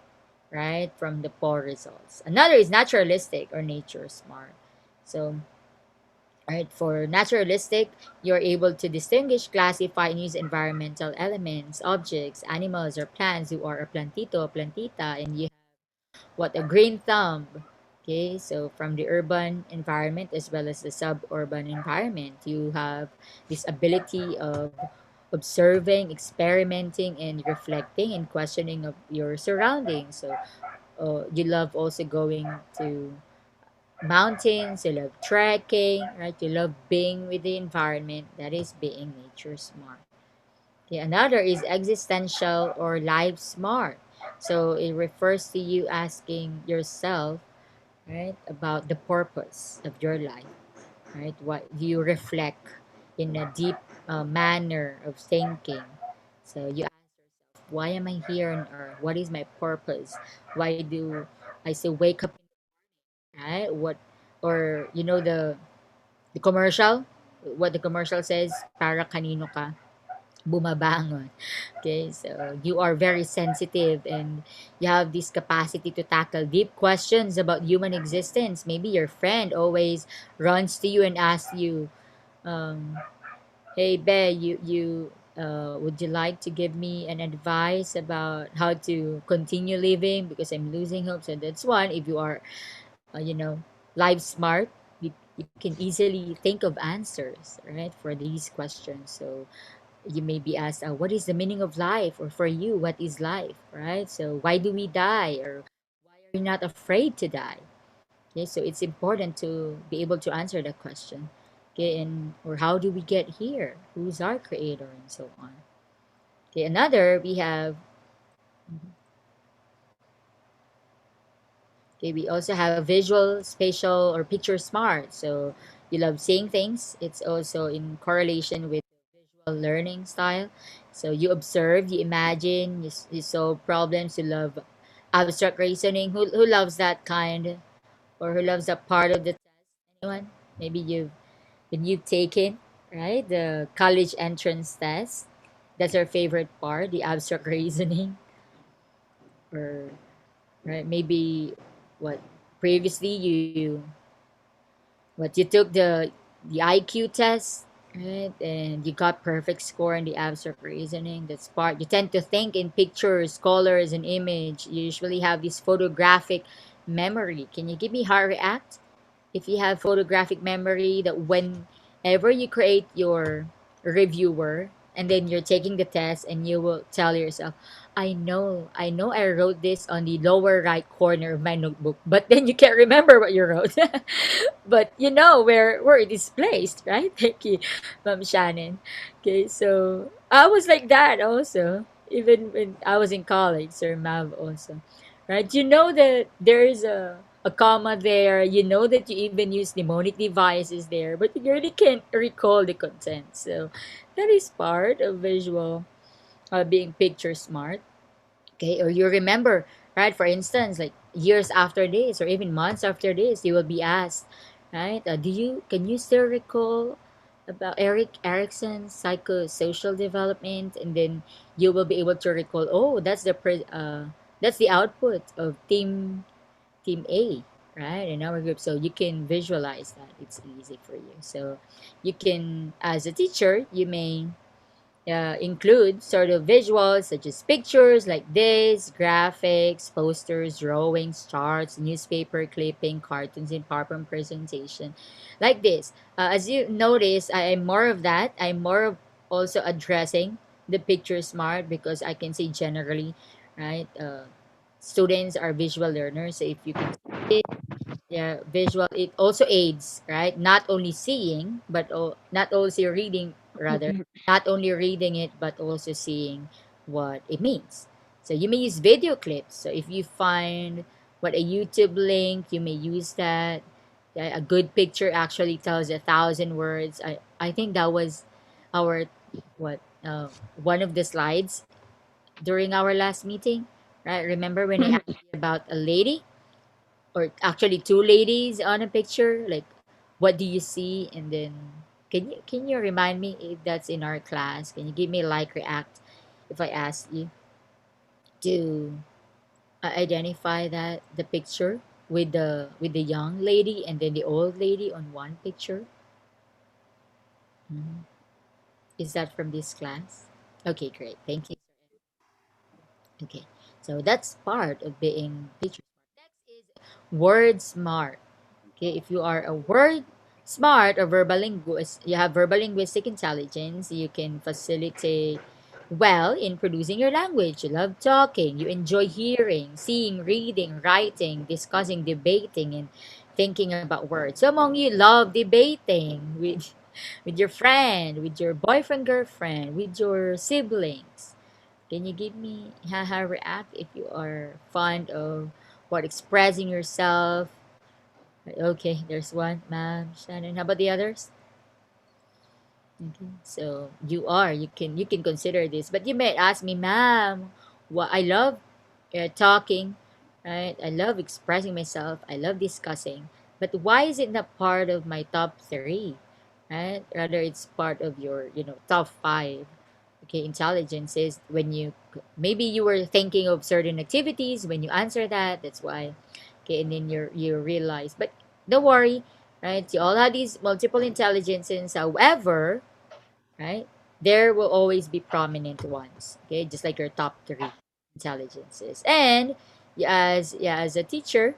right, from the poll results. Another is naturalistic or nature smart. So, right, for naturalistic, you're able to distinguish, classify, and use environmental elements, objects, animals, or plants who are a plantito, a plantita, and you what a green thumb. Okay, so from the urban environment as well as the suburban environment, you have this ability of observing, experimenting, and reflecting and questioning of your surroundings. So you love also going to mountains, you love trekking, right? You love being with the environment. That is being nature smart. Okay, another is existential or life smart. So it refers to you asking yourself, right, about the purpose of your life, right? What you reflect in a deep manner of thinking. So you ask yourself, why am I here on earth? What is my purpose? Why do I still wake up, right? What or the commercial, what the commercial says, para kanino ka bumabangon. Okay, so you are very sensitive and you have this capacity to tackle deep questions about human existence. Maybe your friend always runs to you and asks you, um, "Hey, Be, you would you like to give me an advice about how to continue living because I'm losing hope?" So that's one. If you are, life smart, you can easily think of answers, right, for these questions. So you may be asked, what is the meaning of life? Or for you, what is life, right? So why do we die? Or why are we not afraid to die? Okay, so it's important to be able to answer that question. Okay, and or how do we get here? Who's our creator, and so on. Okay, another we have. Okay, we also have visual, spatial, or picture smart. So you love seeing things. It's also in correlation with visual learning style. So you observe, you imagine, you solve problems. You love abstract reasoning. Who loves that kind, or who loves that part of the test? Anyone? Maybe when you've taken, right, the college entrance test. That's our favorite part, the abstract reasoning, or right, maybe what previously you took the IQ test, right? And you got perfect score in the abstract reasoning. That's part. You tend to think in pictures, colors, and image. You usually have this photographic memory. Can you give me how to react? If you have photographic memory that whenever you create your reviewer and then you're taking the test and you will tell yourself, I know I wrote this on the lower right corner of my notebook, but then you can't remember what you wrote. But you know where it is placed, right? Thank you, Ma'am Shannon. Okay, so I was like that also, even when I was in college, Sir Mav also. Right? You know that there is a comma there. You know that you even use mnemonic devices there, but you really can't recall the content. So that is part of visual being picture smart. Okay, or you remember, right? For instance, like years after this, or even months after this, you will be asked, right? Can you still recall about Erikson's psychosocial development? And then you will be able to recall, oh, that's the output of team A, right, in our group. So you can visualize that. It's easy for you. So you can, as a teacher, you may include sort of visuals such as pictures like this, graphics, posters, drawings, charts, newspaper clipping, cartoons, and PowerPoint presentation, like this. As you notice, I am more of that. I'm more of also addressing the picture smart because I can say generally, right? Students are visual learners. So if you can see it, yeah, visual, it also aids, right? Not only seeing, but not also reading, rather, not only reading it, but also seeing what it means. So you may use video clips. So if you find what a YouTube link, you may use that. Yeah, a good picture actually tells 1,000 words. I think that was our what one of the slides during our last meeting, right? Remember when I asked you about a lady, or actually two ladies on a picture, like what do you see? And then can you remind me if that's in our class? Can you give me like react if I ask you to identify that the picture with the young lady and then the old lady on one picture? Mhm. Is that from this class? Okay, great, thank you. Okay, so that's part of being picture smart. Next is word smart. Okay, if you are a word smart or verbal linguist, you have verbal linguistic intelligence, you can facilitate well in producing your language. You love talking, you enjoy hearing, seeing, reading, writing, discussing, debating, and thinking about words. Some among you love debating with your friend, with your boyfriend, girlfriend, with your siblings. Can you give me how react if you are fond of what expressing yourself? Okay, there's one, ma'am Shannon. How about the others? Okay, so you can consider this, but you might ask me, ma'am, what I love talking, right? I love expressing myself. I love discussing, but why is it not part of my top three, right? Rather, it's part of your top five. Okay, intelligence is when maybe you were thinking of certain activities when you answer that. That's why. Okay, and then you realize, but don't worry, right? You all have these multiple intelligences. However, right, there will always be prominent ones. Okay, just like your top three intelligences. And as a teacher,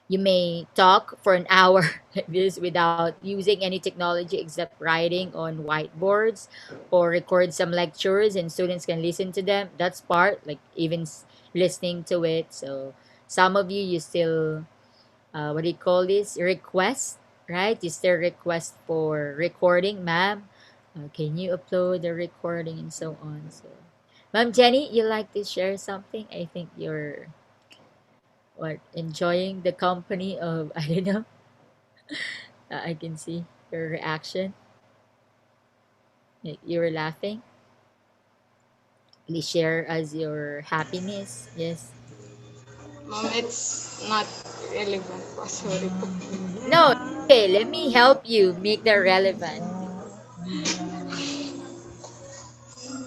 you may talk for an hour like this without using any technology except writing on whiteboards, or record some lectures and students can listen to them. That's part, like even listening to it. So some of you still what do you call this, request, right? You still request for recording, ma'am. Can you upload the recording and so on? So Ma'am Jenny, you like to share something? I think you're what, enjoying the company of I don't know. I can see your reaction. Like you were laughing. Please share as your happiness. Yes. Ma'am, it's not relevant po. Sorry po. No, okay. Let me help you make that relevant.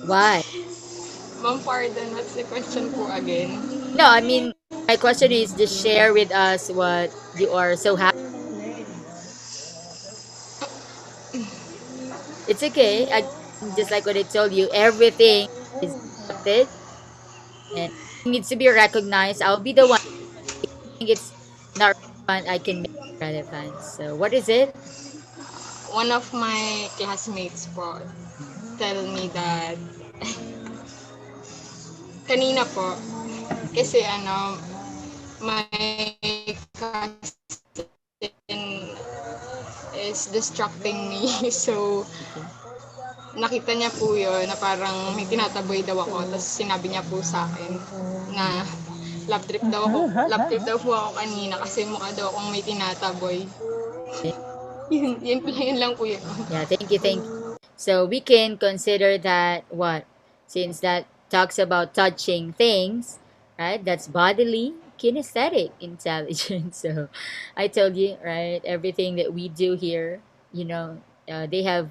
Why? Ma'am, pardon. What's the question po again? No, I mean my question is just share with us what you are so happy. It's okay. Just like what I told you, everything is accepted and needs to be recognized. I'll be the one. Think it's not relevant. I can make it relevant. So what is it? One of my classmates po tell me that kanina po kasi my cousin is distracting me. So Okay. nakita niya po yun na parang may tinataboy daw ako. Tapos sinabi niya po sa akin na love trip daw po ako kanina kasi mukha daw akong may tinataboy. Yun lang po yun. Yeah, thank you, thank you. So we can consider that what? Since that talks about touching things, right? That's bodily kinesthetic intelligence. So I told you, right? Everything that we do here, you know, they have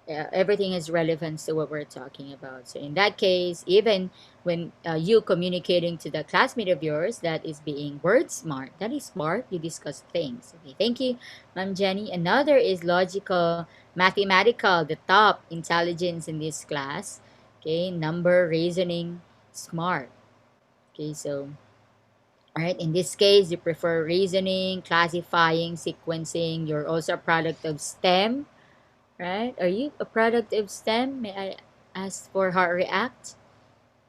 everything has relevance to what we're talking about. So in that case, even when you communicating to the classmate of yours that is being word smart, that is smart, you discuss things. Okay, thank you, Ma'am Jenny. Another is logical, mathematical, the top intelligence in this class. Okay, number, reasoning, smart. Okay, so all right, in this case, you prefer reasoning, classifying, sequencing. You're also a product of STEM, right? Are you a product of STEM? May I ask for how it react?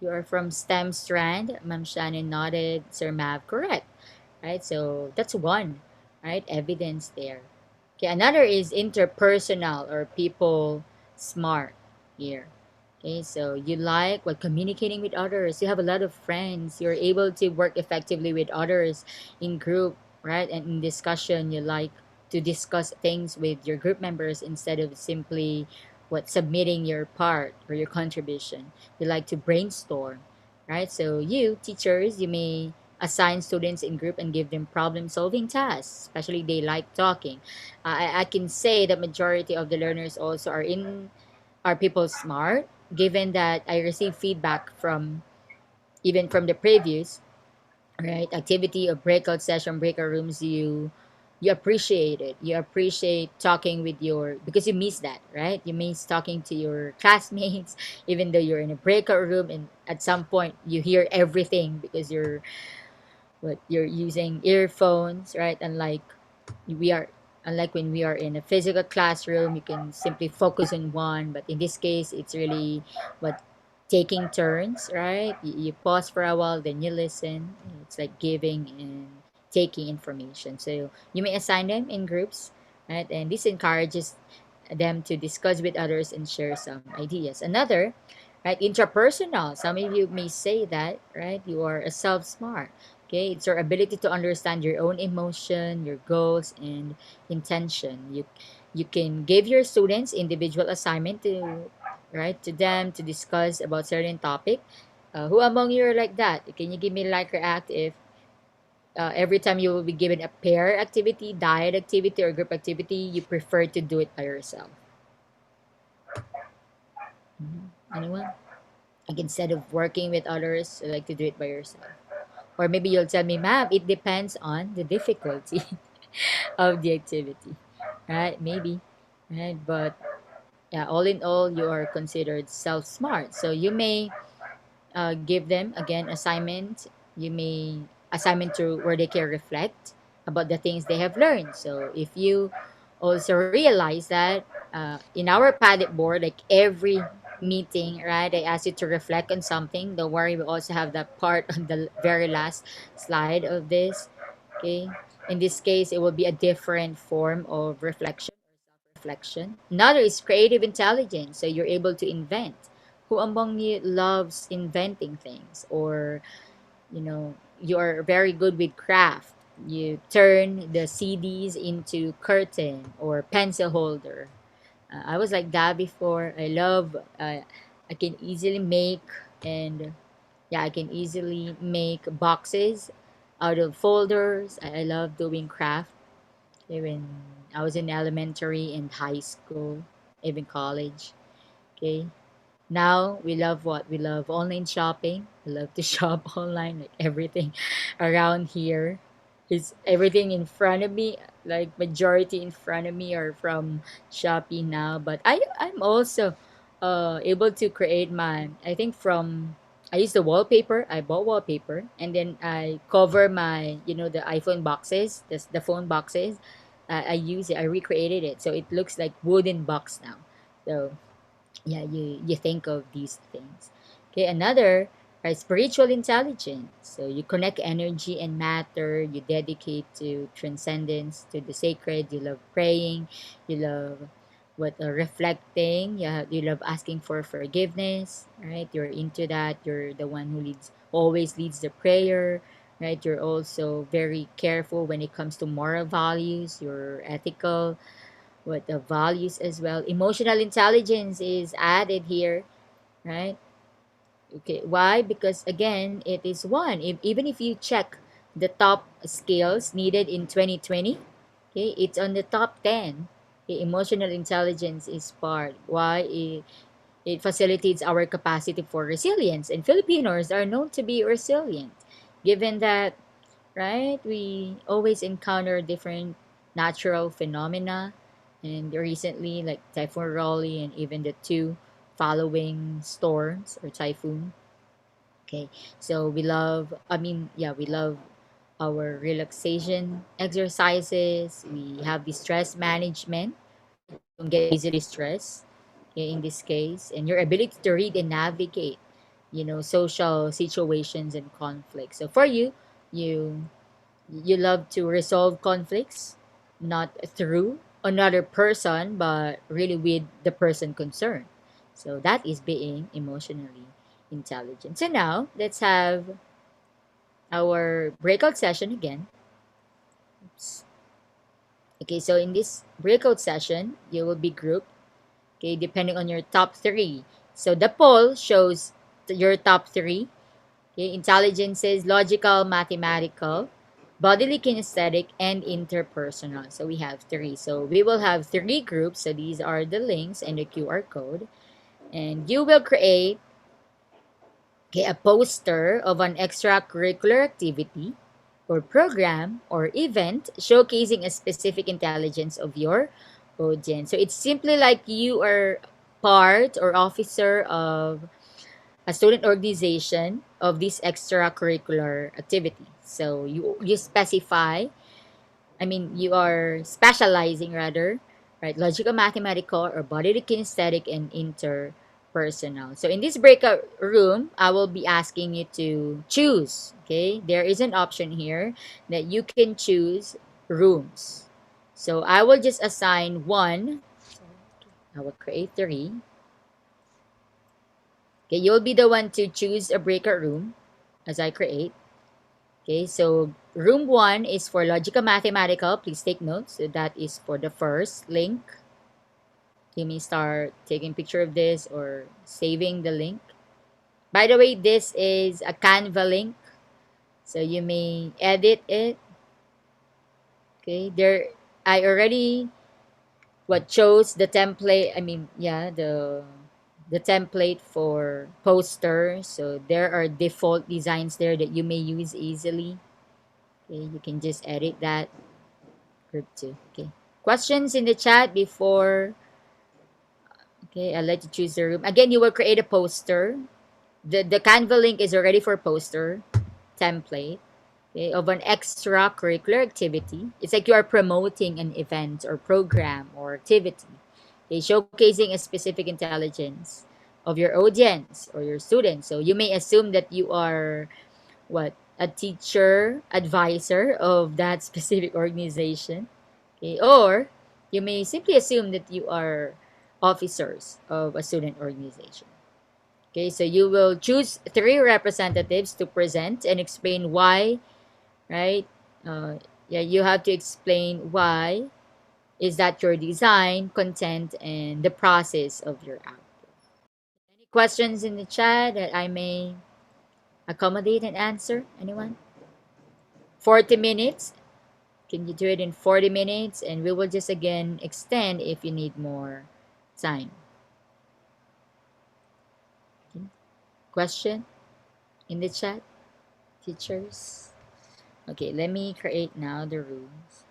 You are from STEM strand. Ma'am Shannon nodded. Sir Mav, correct. Right? So that's one, right? Evidence there. Okay, another is interpersonal or people smart here. Okay, so you like what communicating with others. You have a lot of friends. You're able to work effectively with others in group, right? And in discussion, you like to discuss things with your group members instead of simply what submitting your part or your contribution. You like to brainstorm, right? So you teachers, you may assign students in group and give them problem solving tasks, especially they like talking. I can say the majority of the learners also are people smart, given that I receive feedback from even from the previous right activity of breakout session breakout rooms. You appreciate it. You appreciate talking with your because you miss that, right? You miss talking to your classmates even though you're in a breakout room, and at some point you hear everything because you're using earphones, right? We are unlike when we are in a physical classroom, you can simply focus on one, but in this case it's really what taking turns, right? You pause for a while, then you listen. It's like giving and taking information. So you may assign them in groups, right? And this encourages them to discuss with others and share some ideas. Another, right, intrapersonal. Some of you may say that, right? You are a self smart. Okay, it's your ability to understand your own emotion, your goals, and intention. You can give your students individual assignment to right to them to discuss about certain topic. Who among you are like that? Can you give me like or act if every time you will be given a pair activity, diet activity, or group activity, you prefer to do it by yourself? Anyone? Like instead of working with others, you like to do it by yourself. Or maybe you'll tell me, ma'am, it depends on the difficulty of the activity, right? Maybe, right? But yeah, all in all, you are considered self smart. So you may give them again assignment. You may assignment to where they can reflect about the things they have learned. So if you also realize that in our Padlet board, like every meeting, right, I ask you to reflect on something. Don't worry, we also have that part on the very last slide of this. Okay. In this case, it will be a different form of reflection or self-reflection. Another is creative intelligence. So you're able to invent. Who among you loves inventing things? Or, you are very good with craft. You turn the CDs into curtain or pencil holder. I was like that before. I can easily make and yeah, I can easily make boxes out of folders. I love doing craft. Even I was in elementary and high school, even college. Okay. Now we love what? We love online shopping. We love to shop online, like everything around here is everything in front of me. Like majority in front of me are from Shopee now, but I'm also able to create my, I think from, I use the wallpaper. I bought wallpaper and then I cover my, the iPhone boxes, the phone boxes. I use it. I recreated it, so it looks like wooden box now. So yeah, you think of these things. Okay, another are spiritual intelligence. So you connect energy and matter. You dedicate to transcendence, to the sacred. You love praying. You love reflecting. You love asking for forgiveness. Right, you're into that. You're the one who always leads the prayer. Right, you're also very careful when it comes to moral values. You're ethical, what the values as well. Emotional intelligence is added here, right? Okay, why? Because again, it is one. Even if you check the top skills needed in 2020, okay, it's on the top 10. Okay, emotional intelligence is part. Why? It facilitates our capacity for resilience, and Filipinos are known to be resilient, given that, right? We always encounter different natural phenomena, and recently, like Typhoon Raleigh and even the two following storms or typhoon. Okay, so we love our relaxation exercises. We have the stress management, right? You don't get easily stressed, okay, in this case, and your ability to read and navigate, social situations and conflicts. So for you, you you love to resolve conflicts not through another person but really with the person concerned. So that is being emotionally intelligent. So now let's have our breakout session again. Oops. Okay, so in this breakout session, you will be grouped, okay, depending on your top three. So the poll shows your top three. Okay, intelligence is logical, mathematical, bodily kinesthetic, and interpersonal. So we have three. So we will have three groups. So these are the links and the QR code. And you will create, okay, a poster of an extracurricular activity or program or event showcasing a specific intelligence of your audience. So it's simply like you are part or officer of a student organization of this extracurricular activity. So you specify, you are specializing rather, right? Logical, mathematical, or bodily kinesthetic and interpersonal. So in this breakout room, I will be asking you to choose. Okay, there is an option here that you can choose rooms. So I will just assign one. I will create three. Okay, you'll be the one to choose a breakout room as I create. Okay, so room one is for logical mathematical. Please take notes. So that is for the first link. You may start taking picture of this or saving the link. By the way, this is a Canva link. So you may edit it. Okay, there I already chose the template. The template for poster. So there are default designs there that you may use easily. Okay, you can just edit that. Group 2. Okay. Questions in the chat before. Okay, I'll let you choose the room. Again, you will create a poster. The Canva link is already for poster template, okay, of an extracurricular activity. It's like you are promoting an event or program or activity. Okay, showcasing a specific intelligence of your audience or your students. So you may assume that you are a teacher advisor of that specific organization. Okay, or you may simply assume that you are officers of a student organization. Okay, so you will choose three representatives to present and explain why, right? Yeah, you have to explain why is that your design, content, and the process of your app. Any questions in the chat that I may accommodate and answer? Anyone? 40 minutes. Can you do it in 40 minutes? And we will just again extend if you need more time. Okay. Question in the chat, teachers? Okay, let me create now the rules.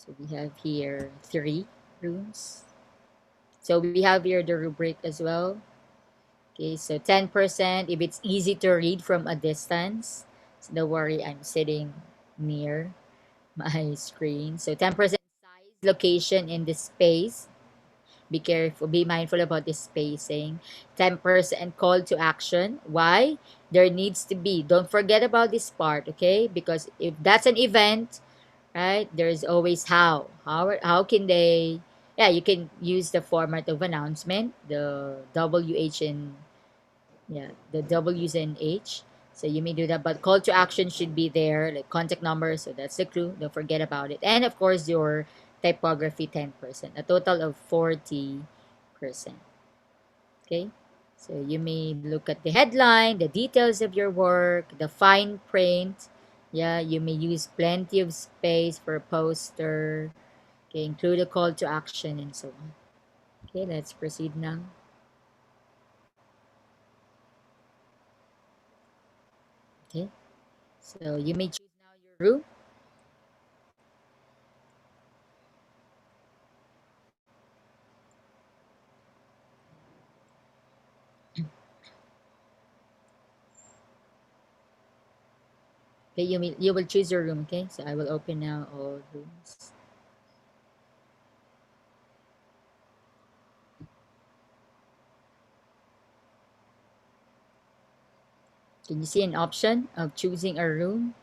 So we have here 3 rooms. So we have here the rubric as well. Okay, so 10% if it's easy to read from a distance. So don't worry, I'm sitting near my screen. So 10% size, location, and the space. Be careful, be mindful about the spacing. 10% call to action. Why? There needs to be, don't forget about this part, okay? Because if that's an event, right, there's always how can they, yeah, you can use the format of announcement, the WH and, yeah, the W's and H. So you may do that, but call to action should be there, like contact number. So that's the clue. Don't forget about it. And of course, your typography 10%, a total of 40%. Okay. So you may look at the headline, the details of your work, the fine print. Yeah, you may use plenty of space for a poster. Okay, include a call to action and so on. Okay, let's proceed now. Okay, so you may choose now your room. Okay, you will choose your room. Okay, so I will open now all rooms. Can you see an option of choosing a room?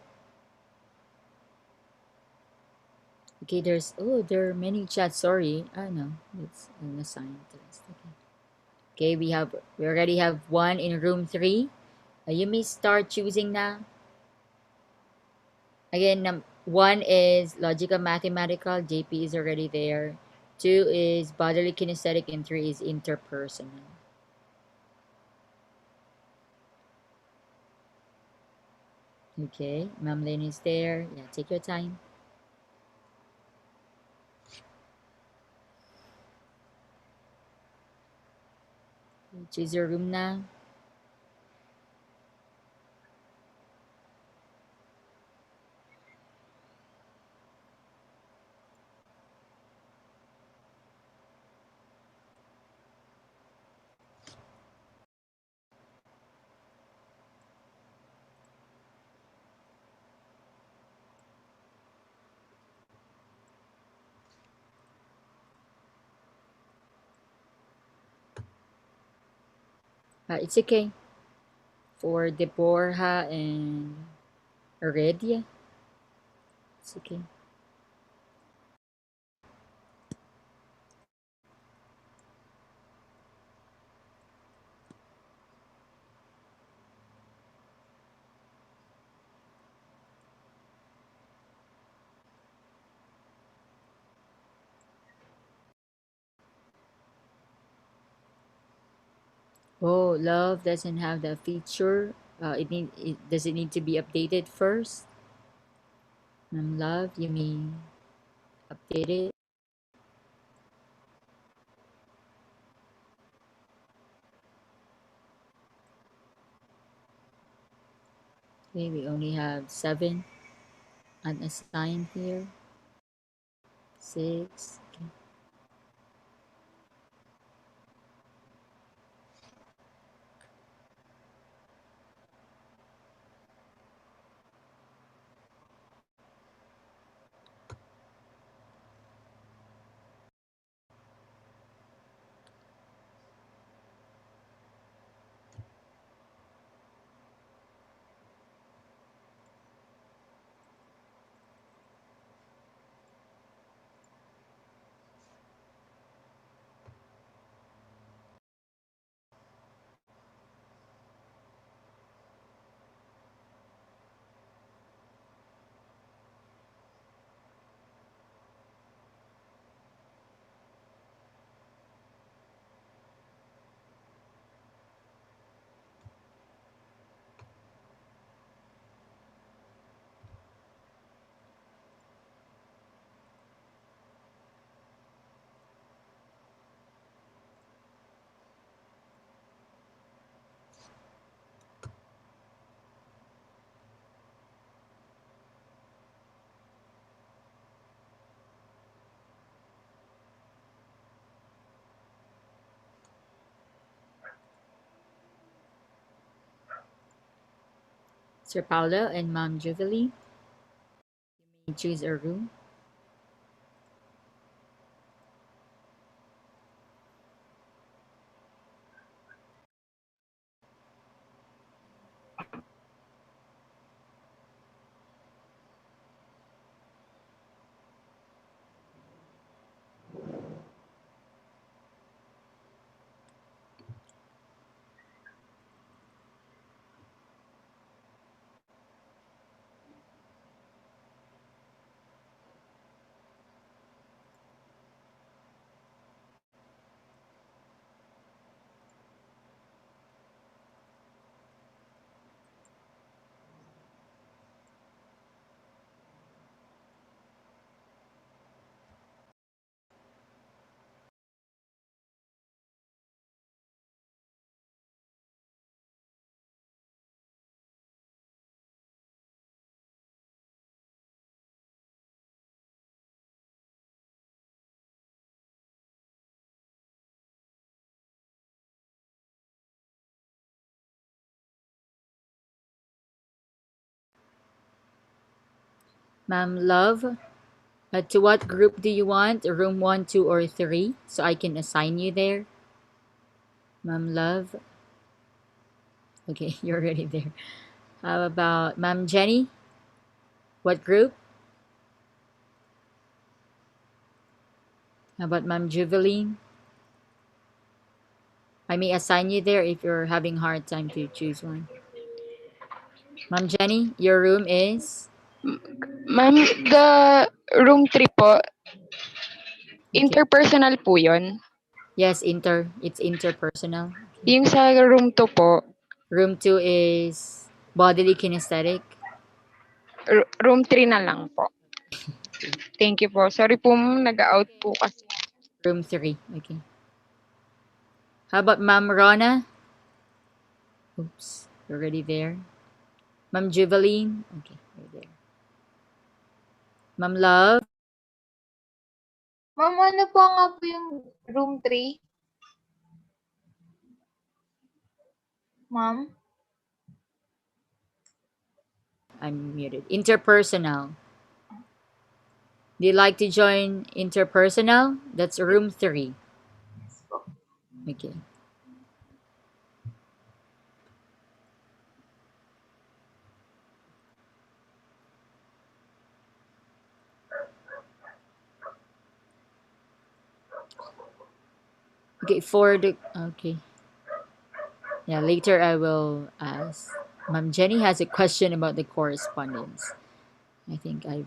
Okay, there are many chats. Sorry, I know it's an assigned test. Okay. Okay, we already have one in room 3. You may start choosing now. Again, 1 is logical mathematical. JP is already there. 2 is bodily kinesthetic, and 3 is interpersonal. Okay, Ma'am Lynn is there. Yeah, take your time. Choose your room now. It's okay for Deborah and Heredia. It's okay. Oh, love doesn't have that feature. Does it need to be updated first? Love, you mean update it? Okay, we only have 7 unassigned here. 6. Okay. Sir Paulo and Ma'am Jubilee, you may choose a room. Ma'am Love, to what group do you want? Room 1, 2, or 3? So I can assign you there. Ma'am Love. Okay, you're already there. How about Ma'am Jenny? What group? How about Ma'am Juveline? I may assign you there if you're having hard time to choose one. Ma'am Jenny, your room is? Ma'am, the room 3 po, Okay. interpersonal po yun. Yes, it's interpersonal. Yung sa room 2 po, Room 2 is bodily kinesthetic. room 3 na lang po. Thank you po. Sorry po, nag-out po kasi. Room 3. Okay. How about Ma'am Rona? Oops, you're already there. Ma'am Juveline? Okay, you're there. Ma'am Love? Ma'am, ano po nga po yung room 3? Ma'am? I'm muted. Interpersonal. Do you like to join interpersonal? That's room 3. Okay. Okay, for the okay. Yeah, later I will ask. Ma'am Jenny has a question about the correspondence. I think I've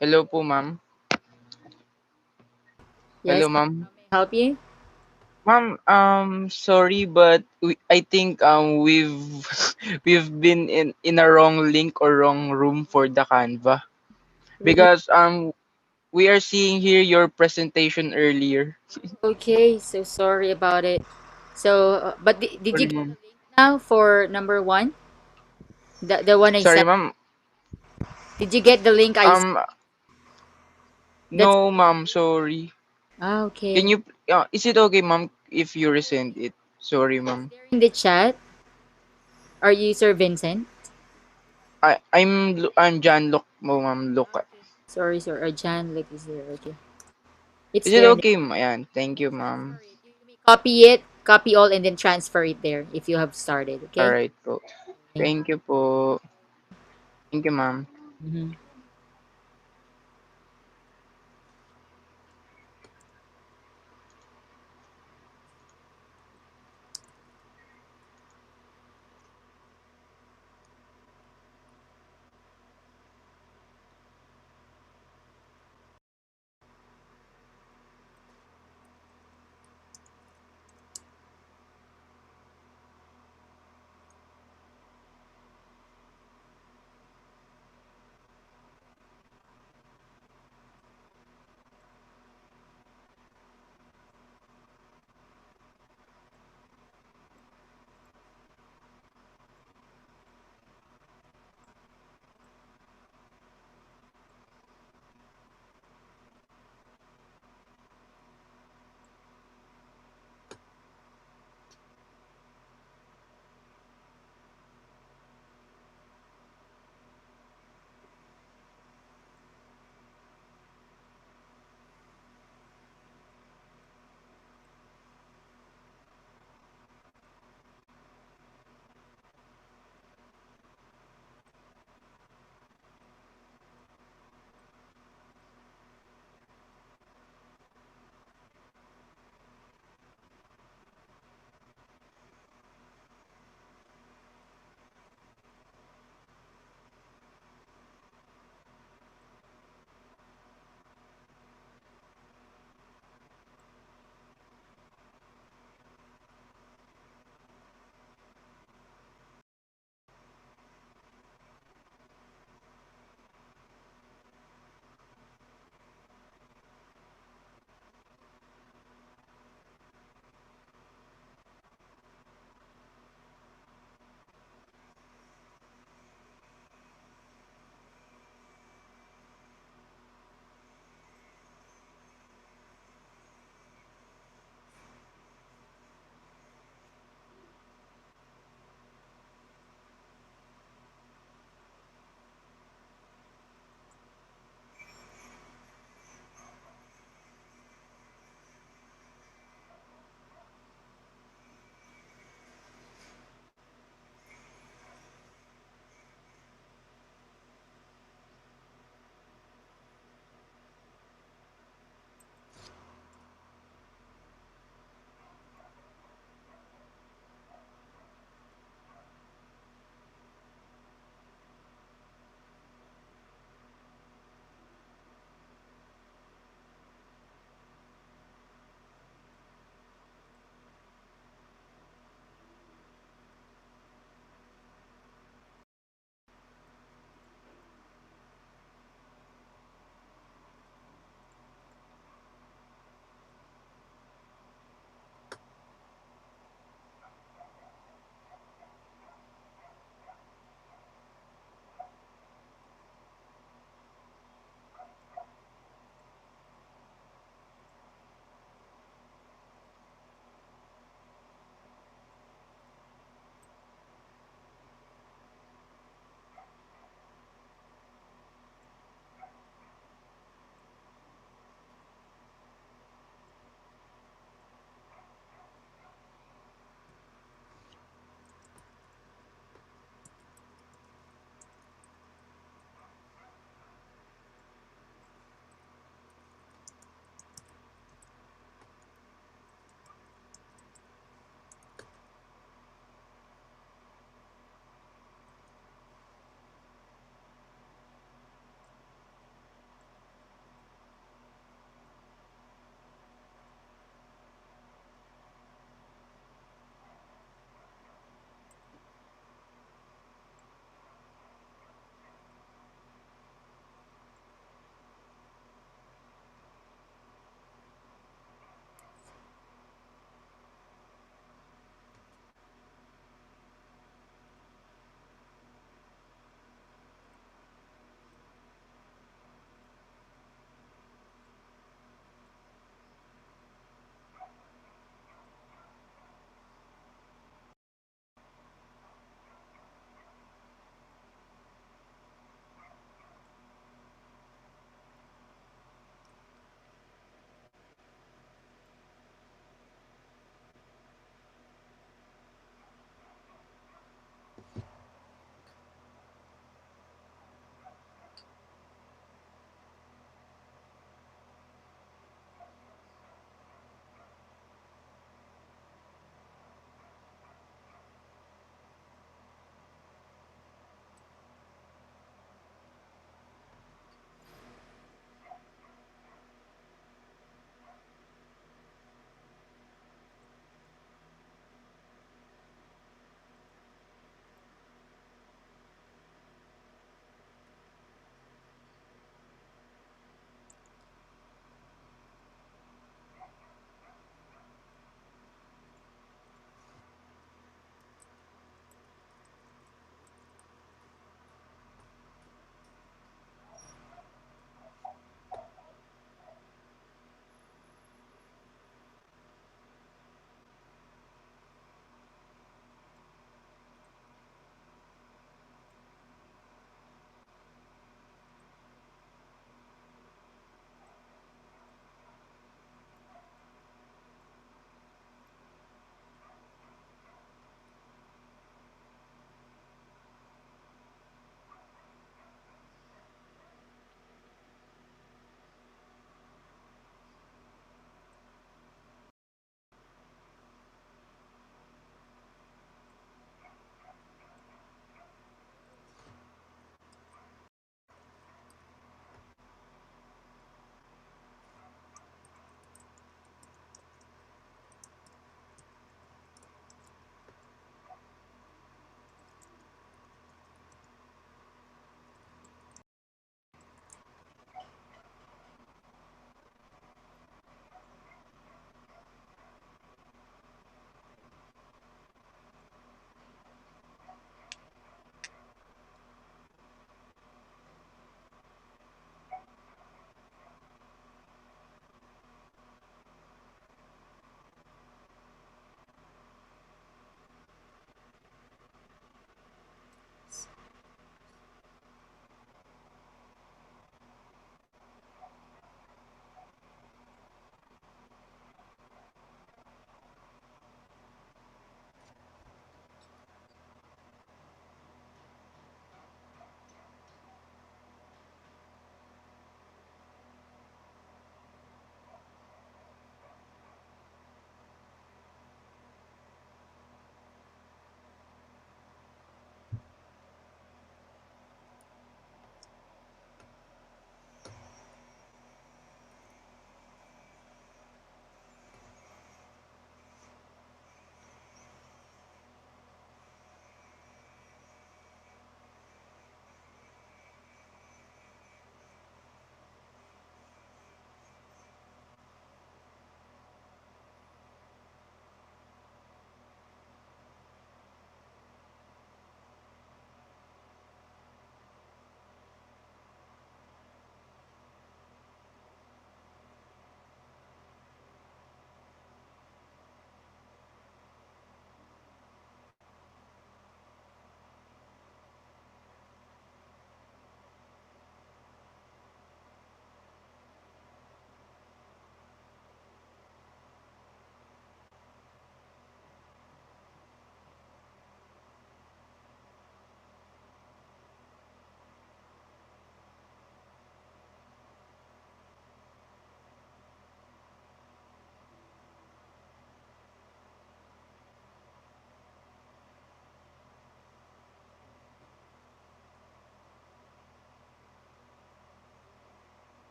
Hello po, ma'am. Yes, Hello, ma'am. how may I help you? Ma'am, sorry, but I think we've been in a wrong link or wrong room for the Canva Really? because we are seeing here your presentation earlier. Okay, so sorry about it. So, but did you Sorry, get the ma'am. link now for number one? The one I Sorry, sent. ma'am. Did you get the link I sent? Um, That's no, ma'am. Sorry. Can okay. you? Is it okay, ma'am, if you resend it? Sorry, It's ma'am. there in the chat. Are you Sir Vincent? I'm John. Look, mo, ma'am. Look. Okay. Sorry, sir. Jan, look is there. Okay. It's Is it there now. okay, Ayan. Thank you, Just ma'am. transfer it. You may copy it, copy all, and then transfer it there if you have started. Okay. Alright po. Okay. Thank you po. Thank you, ma'am. Mm-hmm.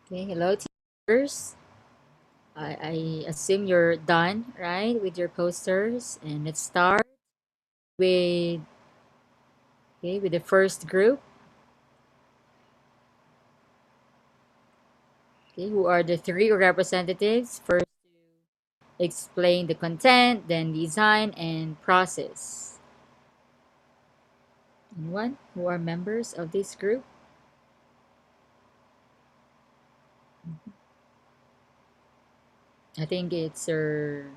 Okay, hello, teachers. I assume you're done, right, with your posters, and let's start with with the first group. Okay, who are the three representatives? First, explain the content, then design and process. Anyone who are members of this group? I think it's Sir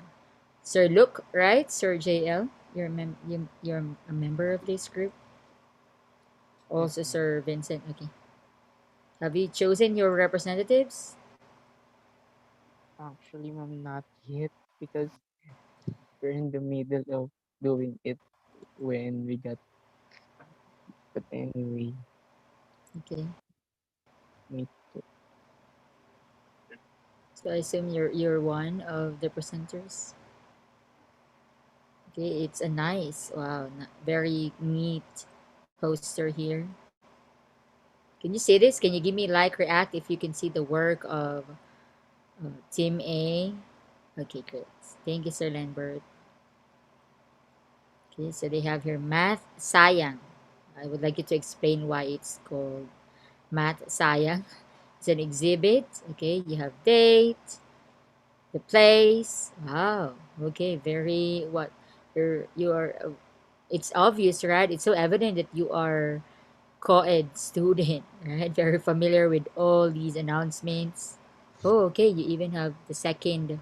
Luke, right? Sir JL. You're a member of this group. Yes, Also, ma'am. Sir Vincent. Okay. Have you chosen your representatives? Actually, ma'am, not yet because we're in the middle of doing it when we got. But anyway, Okay. me too. So I assume you're one of the presenters. Okay, it's a nice, wow, very neat poster here. Can you see this? Can you give me like react if you can see the work of Team A? Okay, great. Thank you, Sir Lambert. Okay, so they have here math sayang. I would like you to explain why it's called math sayang. It's an exhibit. Okay, you have date, the place. Wow. Okay, very what you are. It's obvious, right? It's so evident that you are co-ed student, right? Very familiar with all these announcements. Oh, okay. You even have the second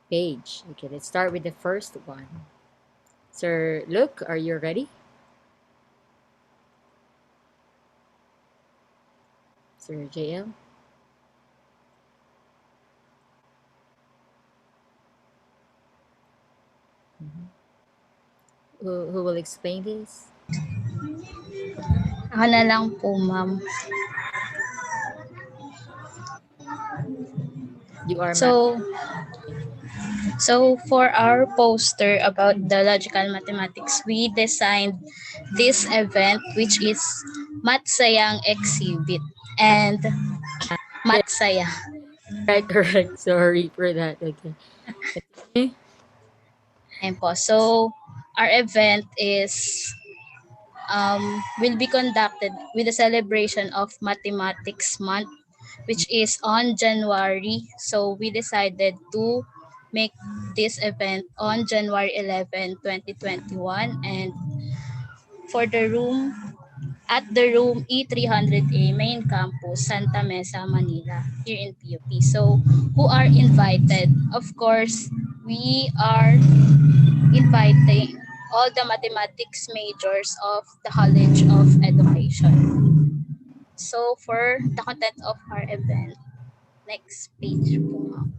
page. Okay, let's start with the first one. Sir, look, are you ready? Sir JL? Mhm. Who will explain this? Ako na lang po, ma'am. You are math. So, so for our poster about the logical mathematics, we designed this event which is Matsayang exhibit and Correct, Matsaya. correct, correct. Sorry for that. Okay. Continue. And po. So our event is will be conducted with a celebration of Mathematics Month, which is on January. So we decided to make this event on January 11, 2021, and for the room at the room E300A main campus, Santa Mesa, Manila, here in PUP. So who are invited? Of course, we are inviting all the mathematics majors of the College of Education. So for the content of our event, next page po, ma'am.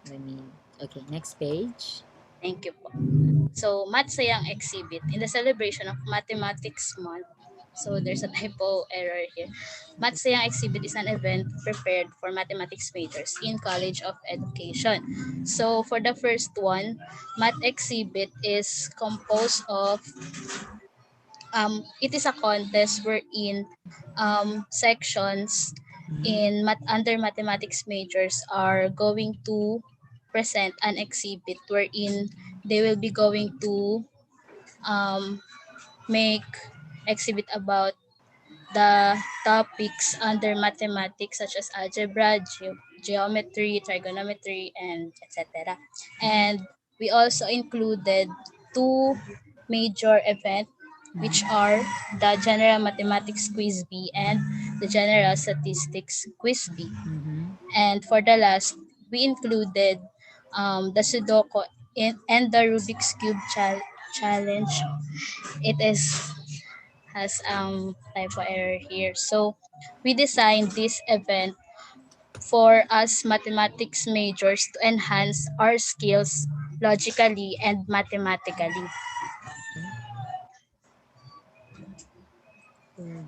Let me. Okay, next page. Thank you po. So, Matsayang exhibit in the celebration of Mathematics Month. So, there's a typo error here. Matsayang exhibit is an event prepared for mathematics majors in College of Education. So, for the first one, Math exhibit is composed of it is a contest wherein sections Mhm. in under mathematics majors are going to present an exhibit wherein they will be going to um, make exhibit about the topics under mathematics such as algebra, geometry, trigonometry, and etc. And we also included two major events, which Mhm. are the General Mathematics Quiz B and the General Statistics Quiz B. Mhm. And for the last, we included the Sudoku and the Rubik's Cube challenge. It is has typo error here. So we designed this event for us mathematics majors to enhance our skills logically and mathematically.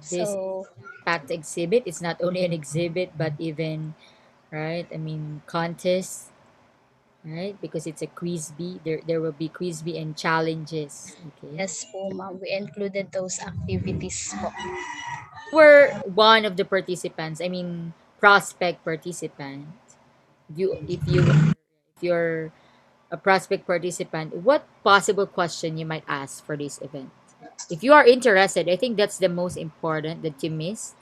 This So packed exhibit is not only an exhibit but even right. I mean contests, right? Because it's a quiz bee. There will be quiz bee and challenges. Okay. yes po ma'am, we included those activities po. Were one of the participants. I mean, prospect participant, if you're a prospect participant, what possible question you might ask for this event? If you are interested, I think that's the most important that you missed.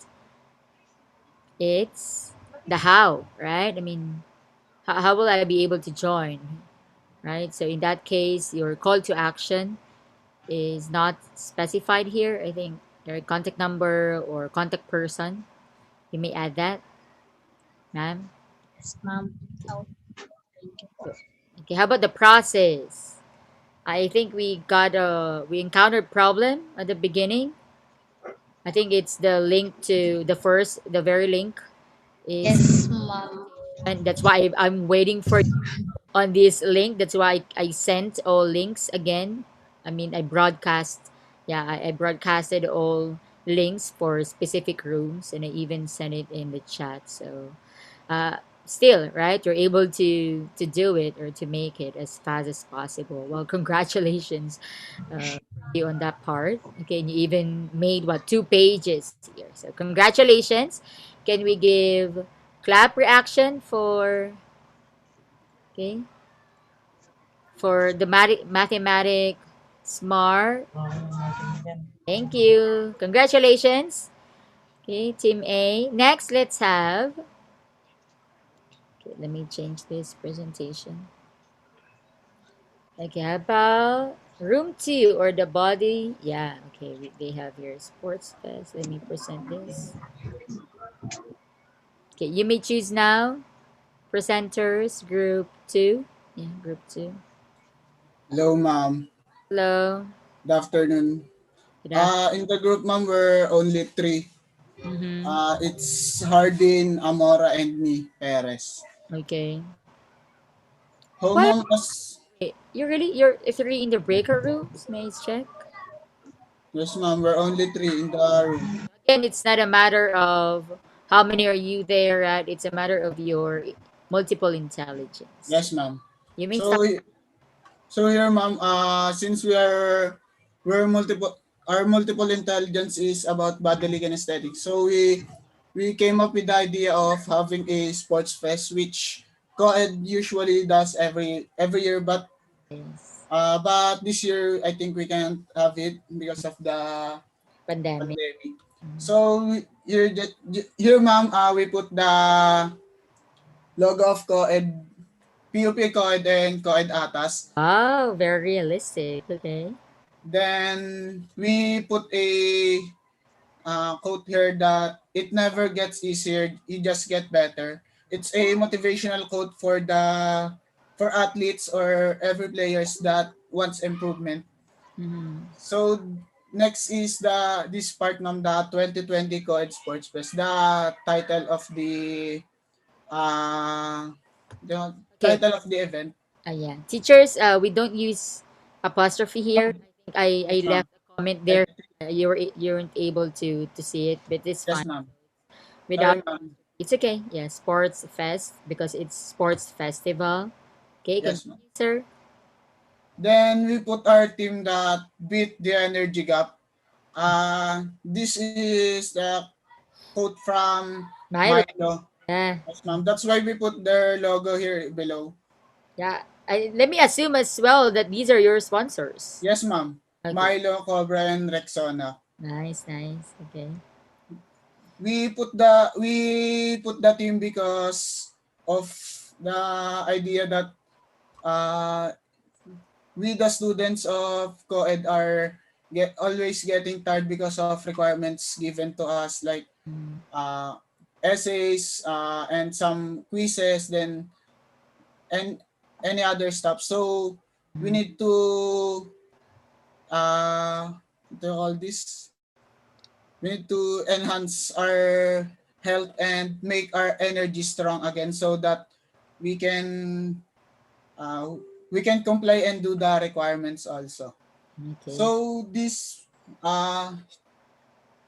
It's the how, right? I mean, how will I be able to join, right? So in that case, your call to action is not specified here. I think your contact number or contact person, you may add that, ma'am. Yes, ma'am. Oh, Okay, how about the process? I think we encountered problem at the beginning. I think it's the link to the very link is yes, ma'am. and that's why I'm waiting for on this link. That's why I sent all links again. I mean, I broadcasted all links for specific rooms, and I even sent it in the chat. So, uh, still, right, you're able to do it or to make it as fast as possible. Well, congratulations, for you on that part. Okay, and you even made what 2 pages here. So, congratulations. Can we give clap reaction for okay for the mathematic smart. Thank you. Congratulations. Okay, team A. Next, let's have. Okay, let me change this presentation. Okay, how about room 2 or the body? Yeah, okay, they have here sports fest. Let me present this. Okay, you may choose now. Presenters, group 2. Yeah, group 2. Hello, ma'am. Hello. Good afternoon. Good afternoon. In the group, ma'am, we're only three. Mm-hmm. It's Hardin, Amora, and me, Perez. Okay. How, Why ma'am, was... you're three in the breaker rooms? May I check? Yes, ma'am, we're only three in the room. Again, it's not a matter of how many are you there at. It's a matter of your multiple intelligence. Yes, ma'am. You may start. So, so here, ma'am, since we're multiple, our multiple intelligence is about bodily kinesthetics. So we came up with the idea of having a sports fest, which co-ed usually does every year, Yes. but this year I think we can't have it because of the Pandemic. pandemic. So here, ma'am, we put the logo of co-ed, PUP co-ed and co-ed ATAS. Oh, very realistic. Okay. Then we put a quote here that it never gets easier, you just get better. It's a motivational quote for athletes or every players that wants improvement. Mm-hmm. So next is the this part ng the 2020 Co-ed Sports Fest. The title of uh the Okay. title of the event. Yeah. Teachers, we don't use apostrophe here. I Yes, ma'am. left a comment I, there. You weren't able to see it, but it's yes, fine. ma'am. Without Sorry, ma'am. it's okay. Yeah, sports fest because it's sports festival. Okay, Yes, ma'am. continue, sir. Then we put our team that beat the energy gap. This is the quote from Milo. Milo. Yeah. Yes, ma'am. That's why we put their logo here below. Yeah. Let me assume as well that these are your sponsors. Yes, ma'am. Okay. Milo, Cobra, and Rexona. Nice, nice. Okay. We put the team because of the idea that uh, we the students of co-ed are always getting tired because of requirements given to us like Mm, uh, essays and some quizzes then and any other stuff. So we mm. need to what do you call this? We need to enhance our health and make our energy strong again so that we can uh, we can comply and do the requirements also. Okay. So this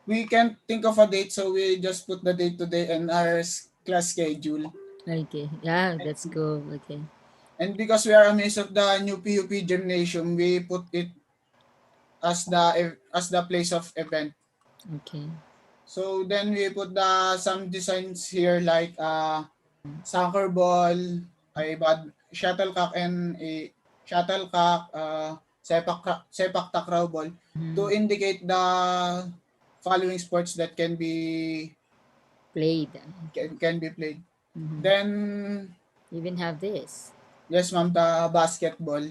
we can't think of a date, so we just put the date today in our class schedule. Okay. Yeah, that's cool. Okay. And because we are amazed of the new PUP gymnasium, we put it as the place of event. Okay. So then we put the some designs here like soccer ball, a shuttlecock and a shuttlecock, sepak takraw ball to Mhm. indicate the following sports that Played. can be played. Mhm. Then Even have this. yes, ma'am, the basketball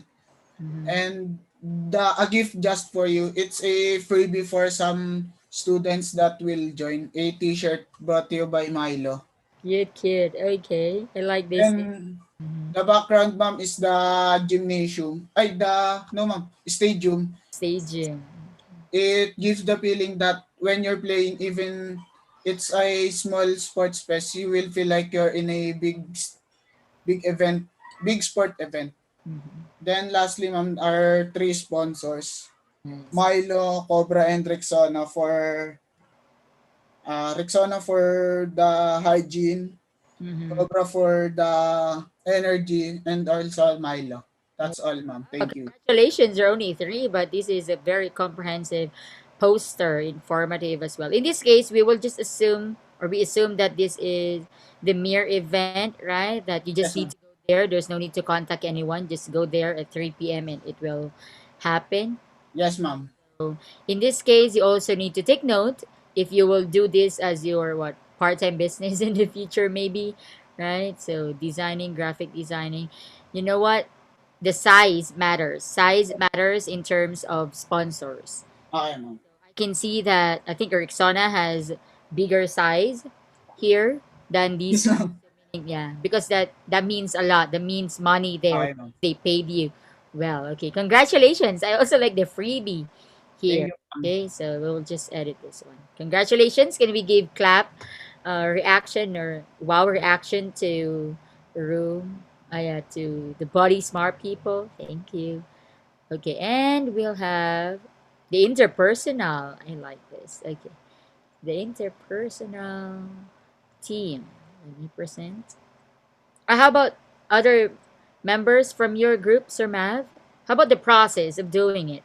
Mhm. and a gift just for you. It's a freebie for some students that will join. A T-shirt brought to you by Milo. Cute kid. Okay. I like this. Then Mhm. the background, ma'am, is the gymnasium. Ay, no, ma'am, stadium. Staging. It gives the feeling that when you're playing, even it's a small sports fest, you will feel like you're in a big event, big sport event. Mhm. Then lastly, ma'am, our three sponsors. Nice. Milo, Cobra, and Rexona for the hygiene, Mhm. Cobra for the energy, and also Milo. Oh, That's all, ma'am. wow, Thank you. congratulations. You're only three, but this is a very comprehensive poster, informative as well. In this case, we will just assume or we assume that this is the mere event, right? That you just Yes, need to ma'am. go there. There's no need to contact anyone. Just go there at 3 p.m. and it will happen. Yes, ma'am. So in this case, you also need to take note if you will do this as your what part-time business in the future, maybe, right? So designing, graphic designing, you know what? The size matters. Size matters in terms of sponsors. Okay, ma'am. I can see that I think Erixona has bigger size here than these Yes, two. ma'am. Meaning, yeah, because that means a lot. That means money there. Okay, ma'am. They paid you well. Okay, congratulations. I also like the freebie Thank here. you, ma'am. Okay, so we'll just edit this one. Congratulations. Can we give clap reaction or wow reaction to the room? Yeah, to the body smart people. Thank you. Okay, and we'll have the interpersonal. I like this. Okay, the interpersonal team. Let me present. How about other members from your group, Sir Mav? How about the process of doing it?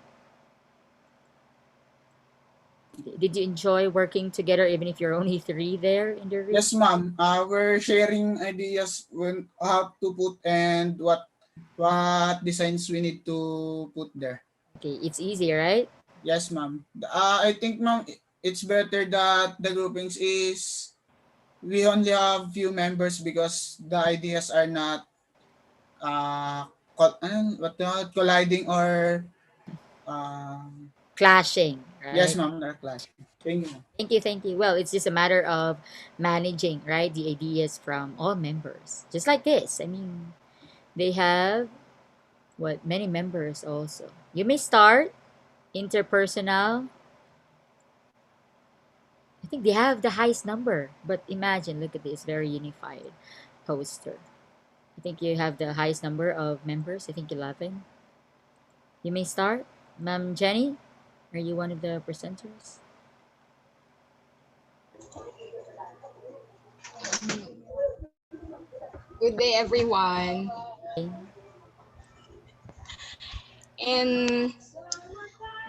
Did you enjoy working together even if you're only three there in the room? Yes, ma'am. We're sharing ideas when how to put and what designs we need to put there. Okay, it's easy, right? Yes, ma'am. I think, ma'am, it's better that the groupings is we only have few members because the ideas are not colliding or Clashing, yes, right? ma'am, not clashing. Thank you, ma'am. Thank you, thank you. Well, it's just a matter of managing, right? The ideas from all members. Just like this. I mean, they have what many members also. You may start interpersonal. I think they have the highest number, but imagine, look at this, very unified poster. I think you have the highest number of members. I think 11. You may start. Ma'am Jenny, are you one of the presenters? Good day, everyone. Okay. In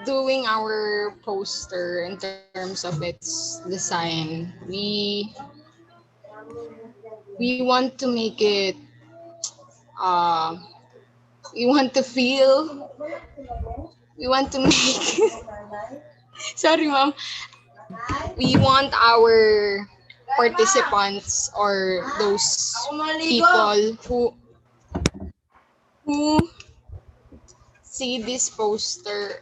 doing our poster in terms of its design, we want to make it uh we want to feel we want to make sorry ma'am, we want our participants or those people who see this poster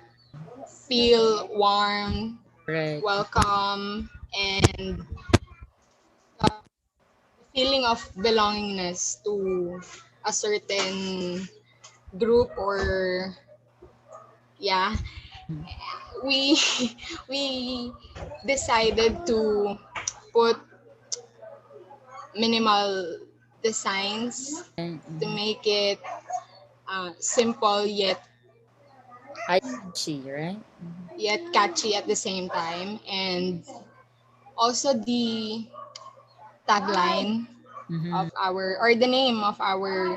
feel warm, Correct. welcome, and the feeling of belongingness to a certain group or yeah, Mhm. we we decided to put minimal designs to Mhm. make it simple Eye catchy, right? yet catchy at the same time, and also the tagline Mm-hmm. of our or the name of our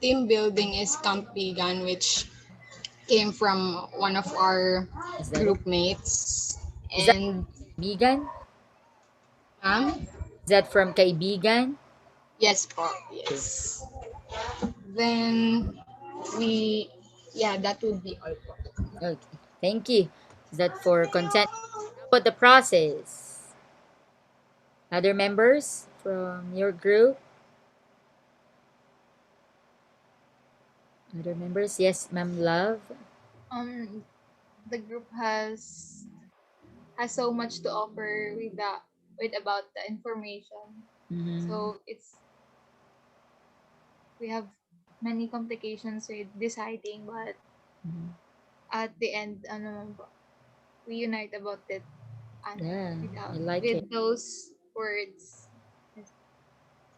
team building is Camp Vegan, which came from one of our Is that it? group mates. Is that And Kaibigan? Ma'am? Is that from kaibigan? Yes po, Okay. yes. Then, we, yeah, that would be all po. Okay. Thank you. Is that for content? How about the process? Other members from your group? Other members? Yes, Ma'am Love. um the group has so much to offer with about the information. Mm-hmm. So we have many complications with deciding, but Mm-hmm. at the end, ano naman po, we unite about it, ano, Yeah, I without like it. with those words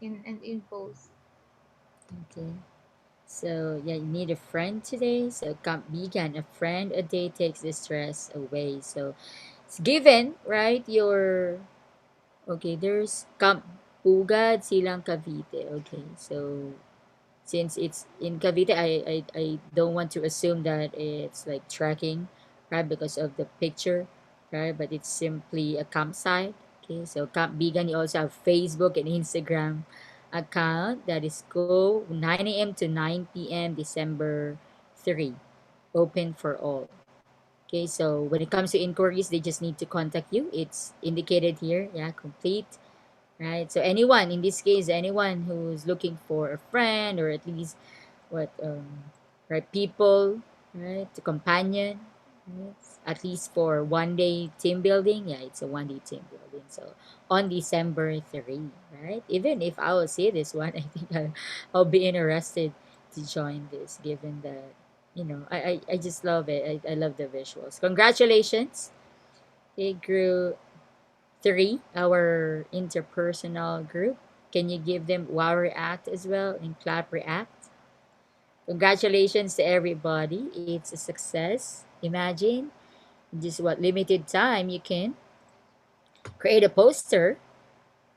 in infos. Okay. So yeah, you need a friend today. So come vegan, a friend a day takes the stress away. So it's given, right? Your okay. There's Camp Pugad, Silang Cavite. Okay, so since it's in Cavite, I don't want to assume that it's like trekking, right? Because of the picture, right? But it's simply a campsite. Okay, so Camp Bigan, you also have Facebook and Instagram account that is go 9 a.m. to 9 p.m. December 3, open for all. Okay, so when it comes to inquiries, they just need to contact you. It's indicated here. Yeah, complete, right? So anyone, in this case, anyone who's looking for a friend or at least what right people, right, to companion, right? At least for 1 day team building. Yeah, it's a 1 day team building. So on December 3, right? Even if I will see this one, I think I'll be interested to join this, given that I just love it. I love the visuals. Congratulations. It grew 3, our interpersonal group. Can you give them wow react as well and clap react? Congratulations to everybody. It's a success. Imagine in just what limited time you can create a poster,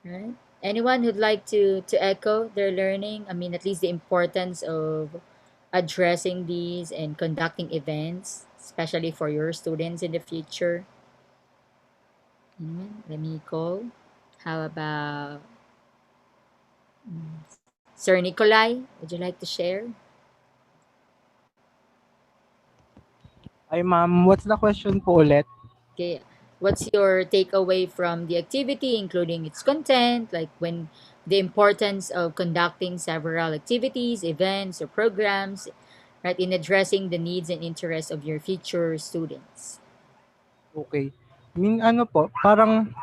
right? Anyone who'd like to echo their learning, I mean at least the importance of addressing these and conducting events, especially for your students in the future. Anyone? Let me call. How about Sir Nikolai? Would you like to share? Ay ma'am, what's the question po ulit? Okay, what's your takeaway from the activity, including its content, like when the importance of conducting several activities, events, or programs, right, in addressing the needs and interests of your future students? Okay. I mean ano po, parang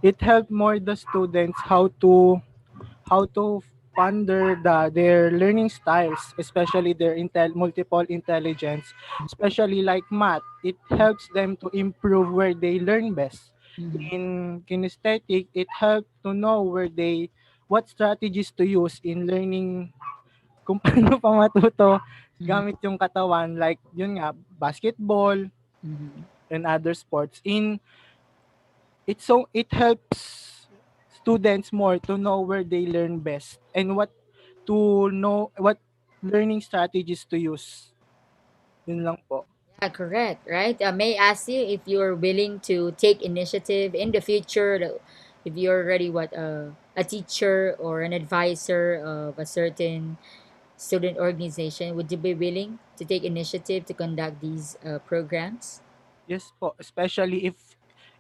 it helped more the students how to ponder their learning styles, especially their multiple intelligence, especially like math. It helps them to improve where they learn best. Mm-hmm. In kinesthetic, it helps to know what strategies to use in learning kung paano pa matuto Mm-hmm. gamit yung katawan, like yun nga, basketball Mm-hmm. and other sports. It helps students more to know where they learn best and what learning strategies to use. Yun lang po. Yeah, correct, right? May I ask you if you're willing to take initiative in the future, if you're already a teacher or an advisor of a certain student organization, would you be willing to take initiative to conduct these programs? Yes po, especially if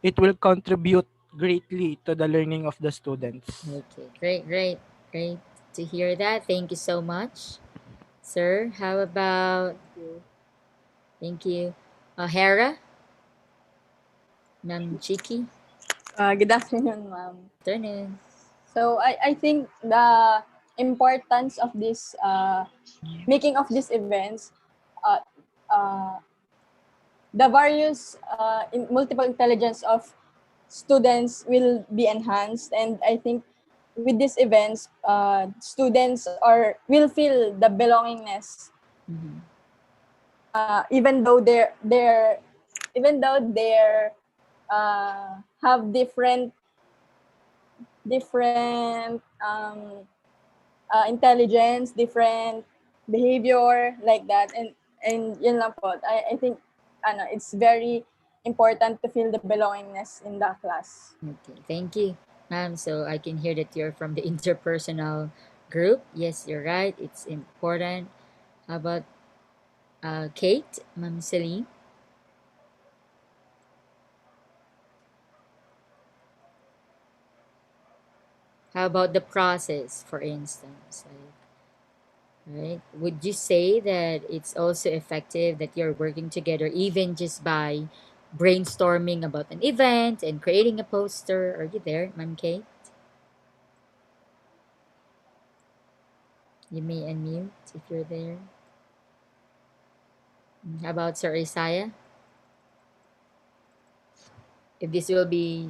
it will contribute greatly to the learning of the students. Okay, great, great, great to hear that. Thank you so much, sir. How about thank you, Hera, Ma'am Chiki, Good afternoon, ma'am. afternoon. So I think the importance of this making of these events, uh, uh, the various multiple intelligence of students will be enhanced, and I think with these events, students will feel the belongingness, Mm-hmm. even though they're have different intelligence, different behavior like that, and yun lang po. I think it's very important to feel the belongingness in the class. Okay, thank you, ma'am. So I can hear that you're from the interpersonal group. Yes, you're right. It's important. How about Kate, Ma'am Celine? How about the process, for instance? Like, right? Would you say that it's also effective that you're working together, even just by brainstorming about an event and creating a poster? Are you there, Ma'am Kate? You may unmute if you're there. How about Sir Isaiah? If this will be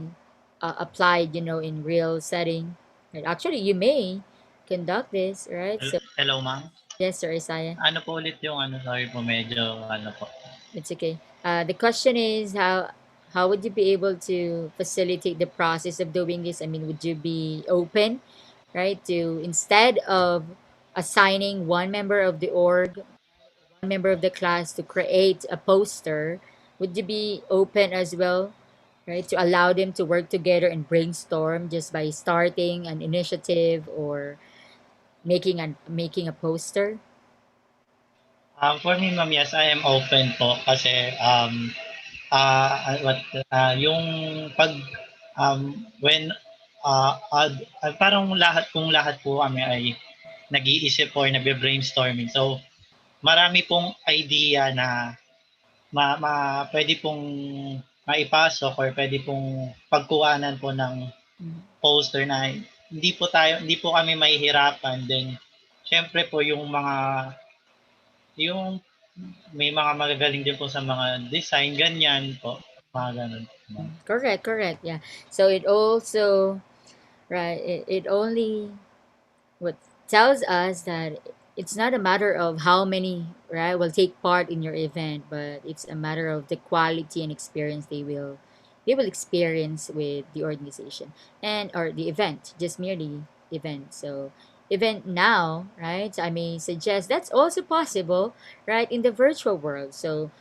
applied, in real setting, right? Actually, you may conduct this, right? So, Hello, ma'am. yes, Sir Isaiah. Ano po ulit yung ano, sorry po, medyo ano po. It's okay. The question is how would you be able to facilitate the process of doing this? I mean, would you be open, right, to instead of assigning one member of the org, one member of the class to create a poster, would you be open as well, right, to allow them to work together and brainstorm just by starting an initiative or making a poster? For me, ma'am, yes, I am open po kasi what yung pag when parang lahat po kami ay nag-iisip or nagbe-brainstorming. So, marami pong idea na pwede pong maipasok or pwede pong pagkuhanan po ng Mm. poster na hindi po kami mahihirapan. Then, syempre po yung may mga magagaling din po sa mga design, ganyan po. Mga ganun. Correct, correct. Yeah. So it also, right, it only what tells us that it's not a matter of how many, right, will take part in your event, but it's a matter of the quality and experience they will experience with the organization and or the event, just merely event. So event now, right, I may suggest that's also possible, right, in the virtual world. So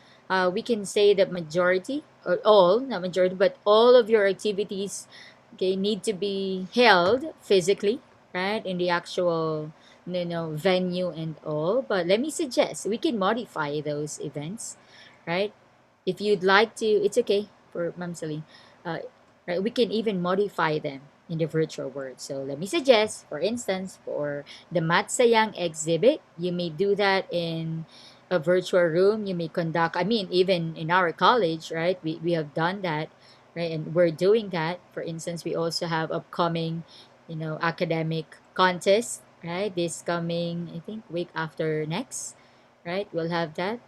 we can say that majority or all, not majority, but all of your activities, okay, need to be held physically, right, in the actual venue and all. But let me suggest we can modify those events, right? If you'd like to, it's okay for Ma'am Celine. Right, we can even modify them in the virtual world. So let me suggest, for instance, for the Matsayang exhibit, you may do that in a virtual room. You may conduct, I mean, even in our college, right? We have done that, right? And we're doing that. For instance, we also have upcoming, academic contest, right? This coming, I think, week after next, right? We'll have that,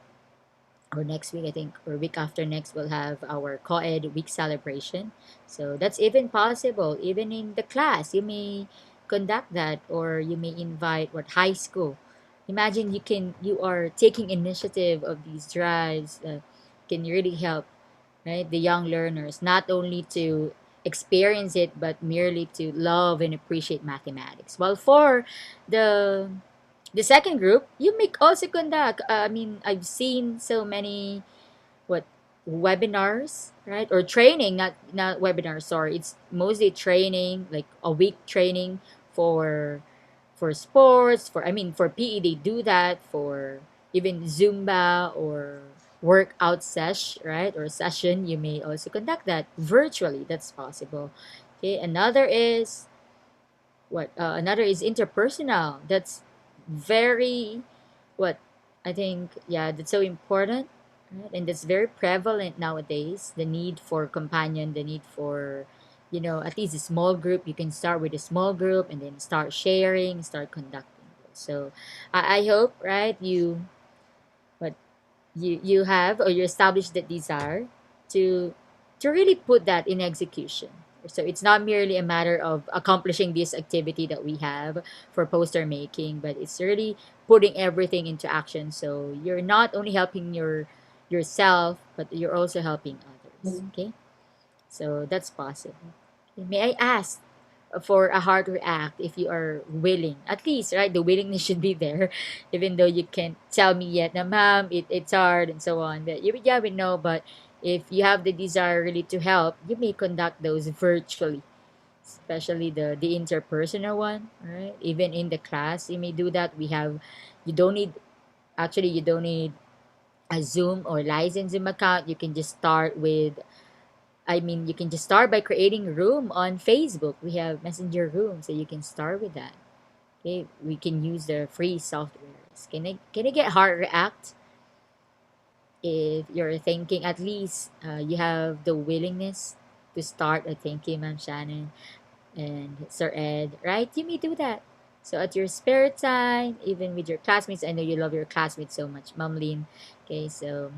or next week, I think, or week after next, we'll have our co-ed week celebration. So that's even possible. Even in the class, you may conduct that, or you may invite what high school. Imagine you are taking initiative of these drives, can really help, right, the young learners not only to experience it but merely to love and appreciate mathematics. Well, for the the second group, you may also conduct. I mean, I've seen so many what webinars, right, or training. Not webinars. Sorry, it's mostly training, like a week training for sports. For PE, they do that for even Zumba or workout right, or session. You may also conduct that virtually. That's possible. Okay, another is interpersonal. That's very what I think, yeah, that's so important, right? And that's very prevalent nowadays. The need for companion, the need for, at least a small group. You can start with a small group and then start sharing, start conducting. So I hope, right, what you have, or you establish that desire to really put that in execution. So it's not merely a matter of accomplishing this activity that we have for poster making, but it's really putting everything into action. So you're not only helping yourself, but you're also helping others. Okay, so that's possible. Okay, may I ask for a heart react if you are willing, at least, right, the willingness should be there, even though you can't tell me yet na, ma'am, it's hard and so on, but yeah, we know, but If you have the desire really to help, you may conduct those virtually, especially the interpersonal one, right? Even in the class, you may do that. You don't need, actually, you don't need a Zoom or license Zoom account. You can just start with, you can just start by creating a room on Facebook. We have Messenger Room, so you can start with that. Okay, we can use the free softwares. Can I get Heart React? If you're thinking, at least you have the willingness to start. Thank you, Ma'am Shannon and Sir Ed, right? You may do that. So at your spare time, even with your classmates, I know you love your classmates so much, Ma'am Lynn. Okay, so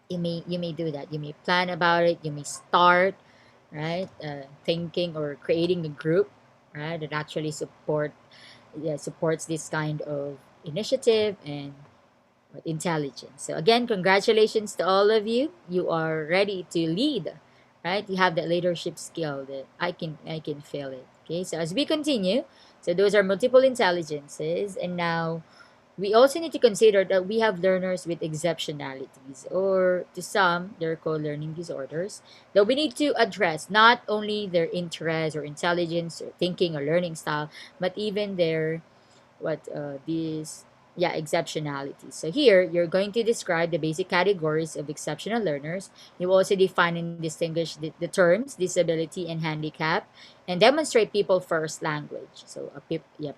you may do that. You may plan about it. You may start, right? Thinking or creating a group, right? That actually supports this kind of initiative and intelligence. So again, congratulations to all of you. You are ready to lead, right? You have that leadership skill that I can feel it. Okay, so as we continue, so those are multiple intelligences, and now we also need to consider that we have learners with exceptionalities, or to some, they're called learning disorders, that we need to address not only their interest or intelligence or thinking or learning style, but even their what these yeah exceptionalities. So here you're going to describe the basic categories of exceptional learners. You also define and distinguish the terms disability and handicap, and demonstrate people first language. So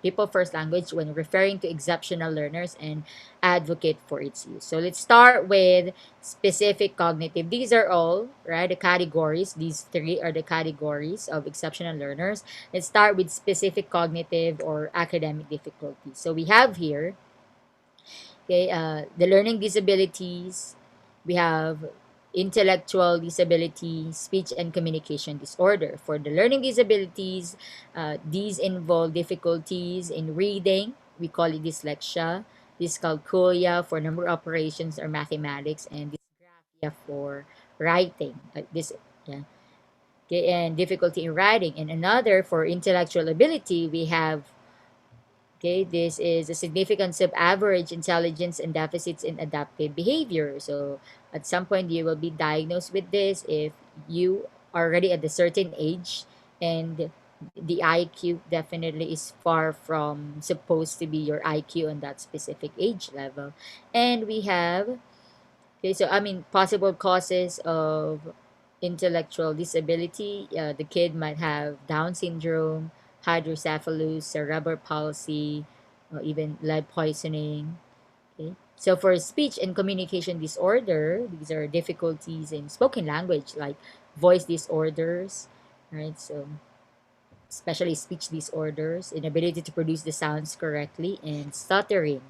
people first language when referring to exceptional learners, and advocate for its use. So let's start with specific cognitive. These are all right the categories. These three are the categories of exceptional learners. Let's start with specific cognitive or academic difficulties. So we have here, okay, the learning disabilities. We have intellectual disability, speech and communication disorder. For the learning disabilities, these involve difficulties in reading. We call it dyslexia, dyscalculia for number operations or mathematics, and dysgraphia for writing. Yeah. Okay, and difficulty in writing. And another for intellectual ability, we have, okay, this is a significance of average intelligence and deficits in adaptive behavior. So at some point, you will be diagnosed with this if you are already at a certain age, and the IQ definitely is far from supposed to be your IQ on that specific age level. And we have, okay, so possible causes of intellectual disability. The kid might have Down syndrome, hydrocephalus, cerebral palsy, or even lead poisoning. Okay. So for speech and communication disorder, these are difficulties in spoken language like voice disorders, right? So especially speech disorders, inability to produce the sounds correctly, and stuttering.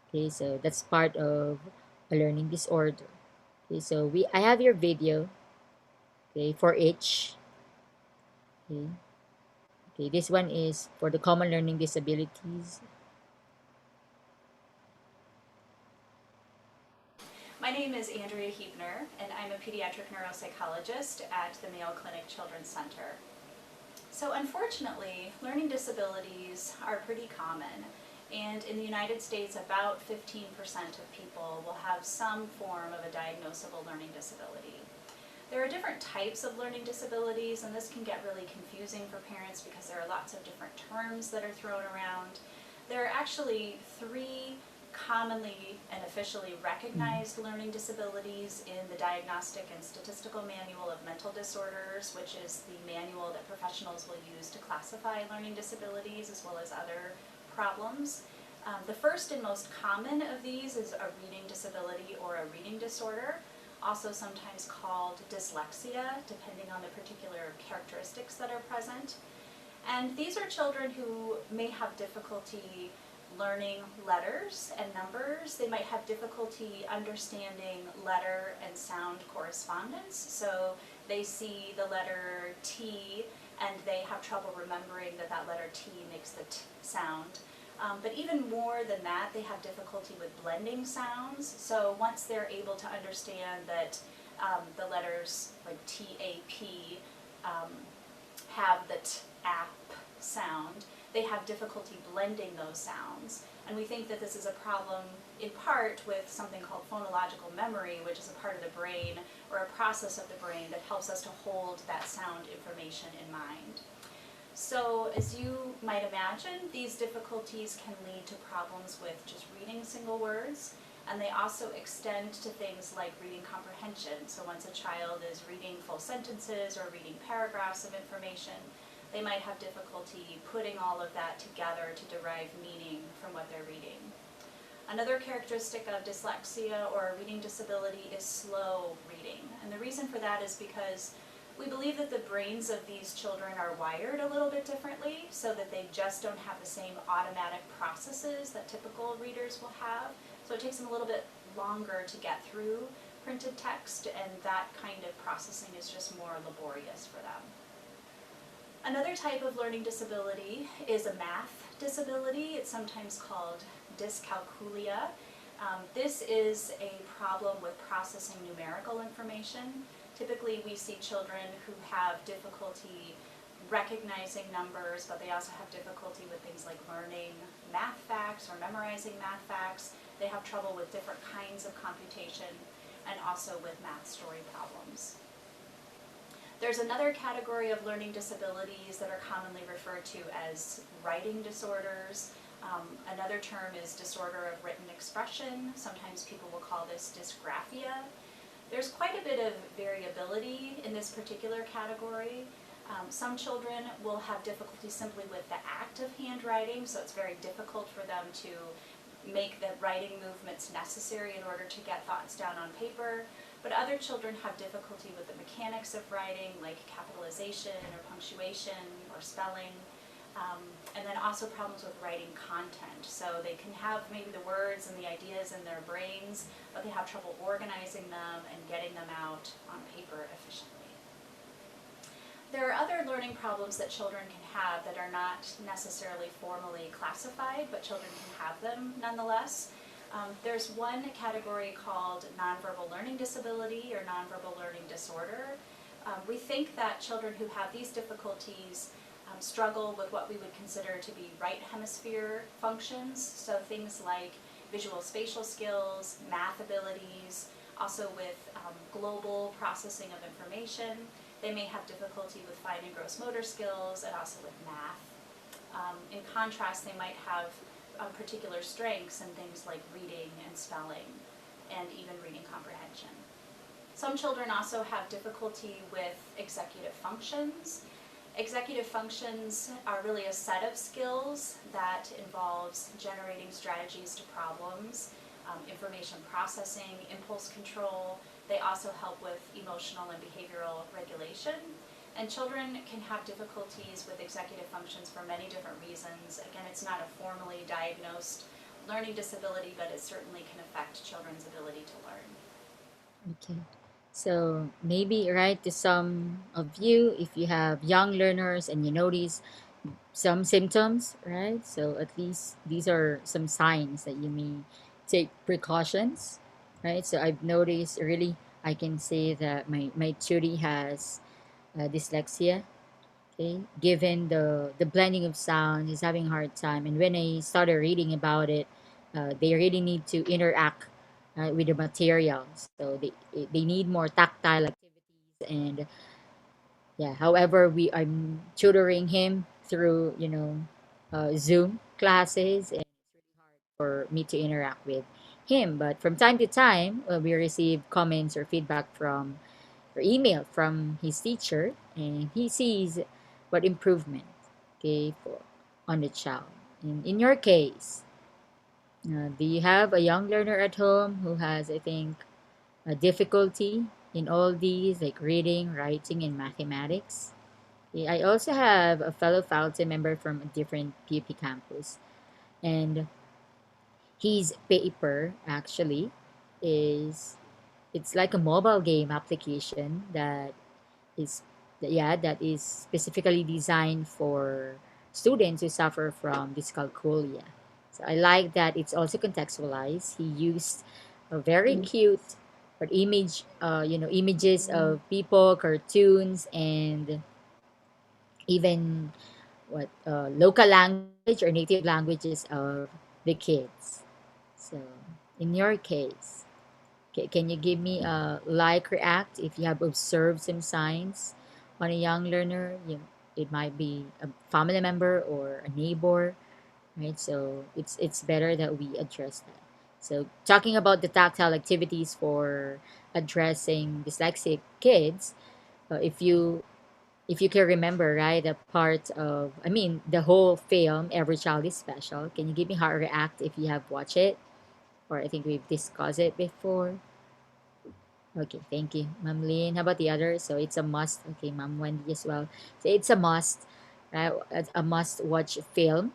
Okay, so that's part of a learning disorder. Okay, so I have your video, okay, for each. Okay. Okay, this one is for the common learning disabilities. My name is Andrea Huebner, and I'm a pediatric neuropsychologist at the Mayo Clinic Children's Center. So unfortunately, learning disabilities are pretty common, and in the United States, about 15% of people will have some form of a diagnosable learning disability. There are different types of learning disabilities, and this can get really confusing for parents because there are lots of different terms that are thrown around. There are actually three commonly and officially recognized learning disabilities in the Diagnostic and Statistical Manual of Mental Disorders, which is the manual that professionals will use to classify learning disabilities as well as other problems. The first and most common of these is a reading disability or a reading disorder, also sometimes called dyslexia, depending on the particular characteristics that are present. And these are children who may have difficulty learning letters and numbers. They might have difficulty understanding letter and sound correspondence. So they see the letter T and they have trouble remembering that that letter T makes the T sound. But even more than that, they have difficulty with blending sounds. So once they're able to understand that the letters like T-A-P have the T-ap sound, they have difficulty blending those sounds. And we think that this is a problem in part with something called phonological memory, which is a part of the brain or a process of the brain that helps us to hold that sound information in mind. So as you might imagine, these difficulties can lead to problems with just reading single words, and they also extend to things like reading comprehension. So once a child is reading full sentences or reading paragraphs of information, they might have difficulty putting all of that together to derive meaning from what they're reading. Another characteristic of dyslexia or a reading disability is slow reading. And the reason for that is because we believe that the brains of these children are wired a little bit differently, so that they just don't have the same automatic processes that typical readers will have. So it takes them a little bit longer to get through printed text, and that kind of processing is just more laborious for them. Another type of learning disability is a math disability. It's sometimes called dyscalculia. This is a problem with processing numerical information. Typically, we see children who have difficulty recognizing numbers, but they also have difficulty with things like learning math facts or memorizing math facts. They have trouble with different kinds of computation and also with math story problems. There's another category of learning disabilities that are commonly referred to as writing disorders. Another term is disorder of written expression. Sometimes people will call this dysgraphia. There's quite a bit of variability in this particular category. Some children will have difficulty simply with the act of handwriting, so it's very difficult for them to make the writing movements necessary in order to get thoughts down on paper. But other children have difficulty with the mechanics of writing, like capitalization or punctuation or spelling. And then also problems with writing content. So they can have maybe the words and the ideas in their brains, but they have trouble organizing them and getting them out on paper efficiently. There are other learning problems that children can have that are not necessarily formally classified, but children can have them nonetheless. There's one category called nonverbal learning disability or nonverbal learning disorder. We think that children who have these difficulties struggle with what we would consider to be right hemisphere functions, so things like visual spatial skills, math abilities, also with global processing of information. They may have difficulty with fine and gross motor skills and also with math. In contrast, they might have particular strengths in things like reading and spelling and even reading comprehension. Some children also have difficulty with executive functions. Executive functions are really a set of skills that involves generating strategies to problems, information processing, impulse control. They also help with emotional and behavioral regulation. And children can have difficulties with executive functions for many different reasons. Again, it's not a formally diagnosed learning disability, but it certainly can affect children's ability to learn. Okay. So maybe, right, to some of you, if you have young learners and you notice some symptoms, right? So at least these are some signs that you may take precautions, right? So I've noticed really, I can say that my tutor has dyslexia. Okay, given the blending of sound, he's having a hard time. And when I started reading about it, they really need to interact with the material. So they need more tactile activities and yeah. However, I'm tutoring him through Zoom classes, and it's really hard for me to interact with him. But from time to time, we receive comments or feedback from or email from his teacher, and he sees what improvement, okay, for on the child. In your case, do you have a young learner at home who has, I think, a difficulty in all these, like reading, writing, and mathematics? Yeah, I also have a fellow faculty member from a different PUP campus, and his paper actually is it's like a mobile game application is that is specifically designed for students who suffer from dyscalculia. So I like that it's also contextualized. He used a very cute or images of people, cartoons, and even what local language or native languages of the kids. So, in your case, can you give me a like react if you have observed some signs on a young learner? It might be a family member or a neighbor, right? So it's better that we address that. So talking about the tactile activities for addressing dyslexic kids, if you can remember, right, the part of, I mean, the whole film, Every Child is Special. Can you give me how it react if you have watched it? Or I think we've discussed it before. Okay, thank you, Ma'am Lynn. How about the others? So it's a must. Okay, Ma'am Wendy as well. So it's a must, right? A must watch film.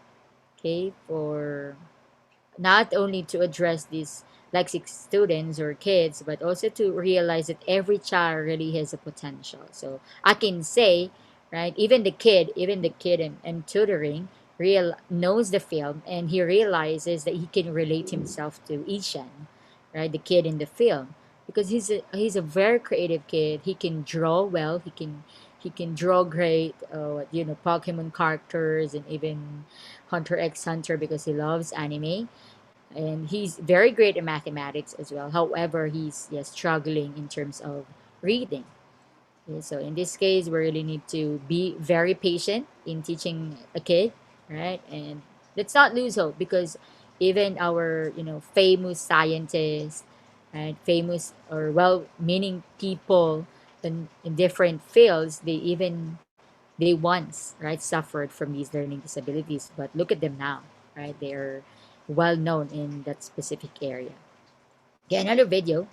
Okay, for not only to address these lexic students or kids, but also to realize that every child really has a potential. So I can say, right, even the kid in tutoring real knows the film, and he realizes that he can relate himself to Ishan, right, the kid in the film, because he's a very creative kid. He can draw well. He can draw great, Pokemon characters, and even Hunter x Hunter, because he loves anime, and he's very great in mathematics as well. However, he's, yes, struggling in terms of reading. Okay, so in this case, we really need to be very patient in teaching a kid, right? And let's not lose hope, because even our, famous scientists, right, famous or well-meaning people in different fields, they once, right, suffered from these learning disabilities, but look at them now, right? They're well known in that specific area. Okay, another video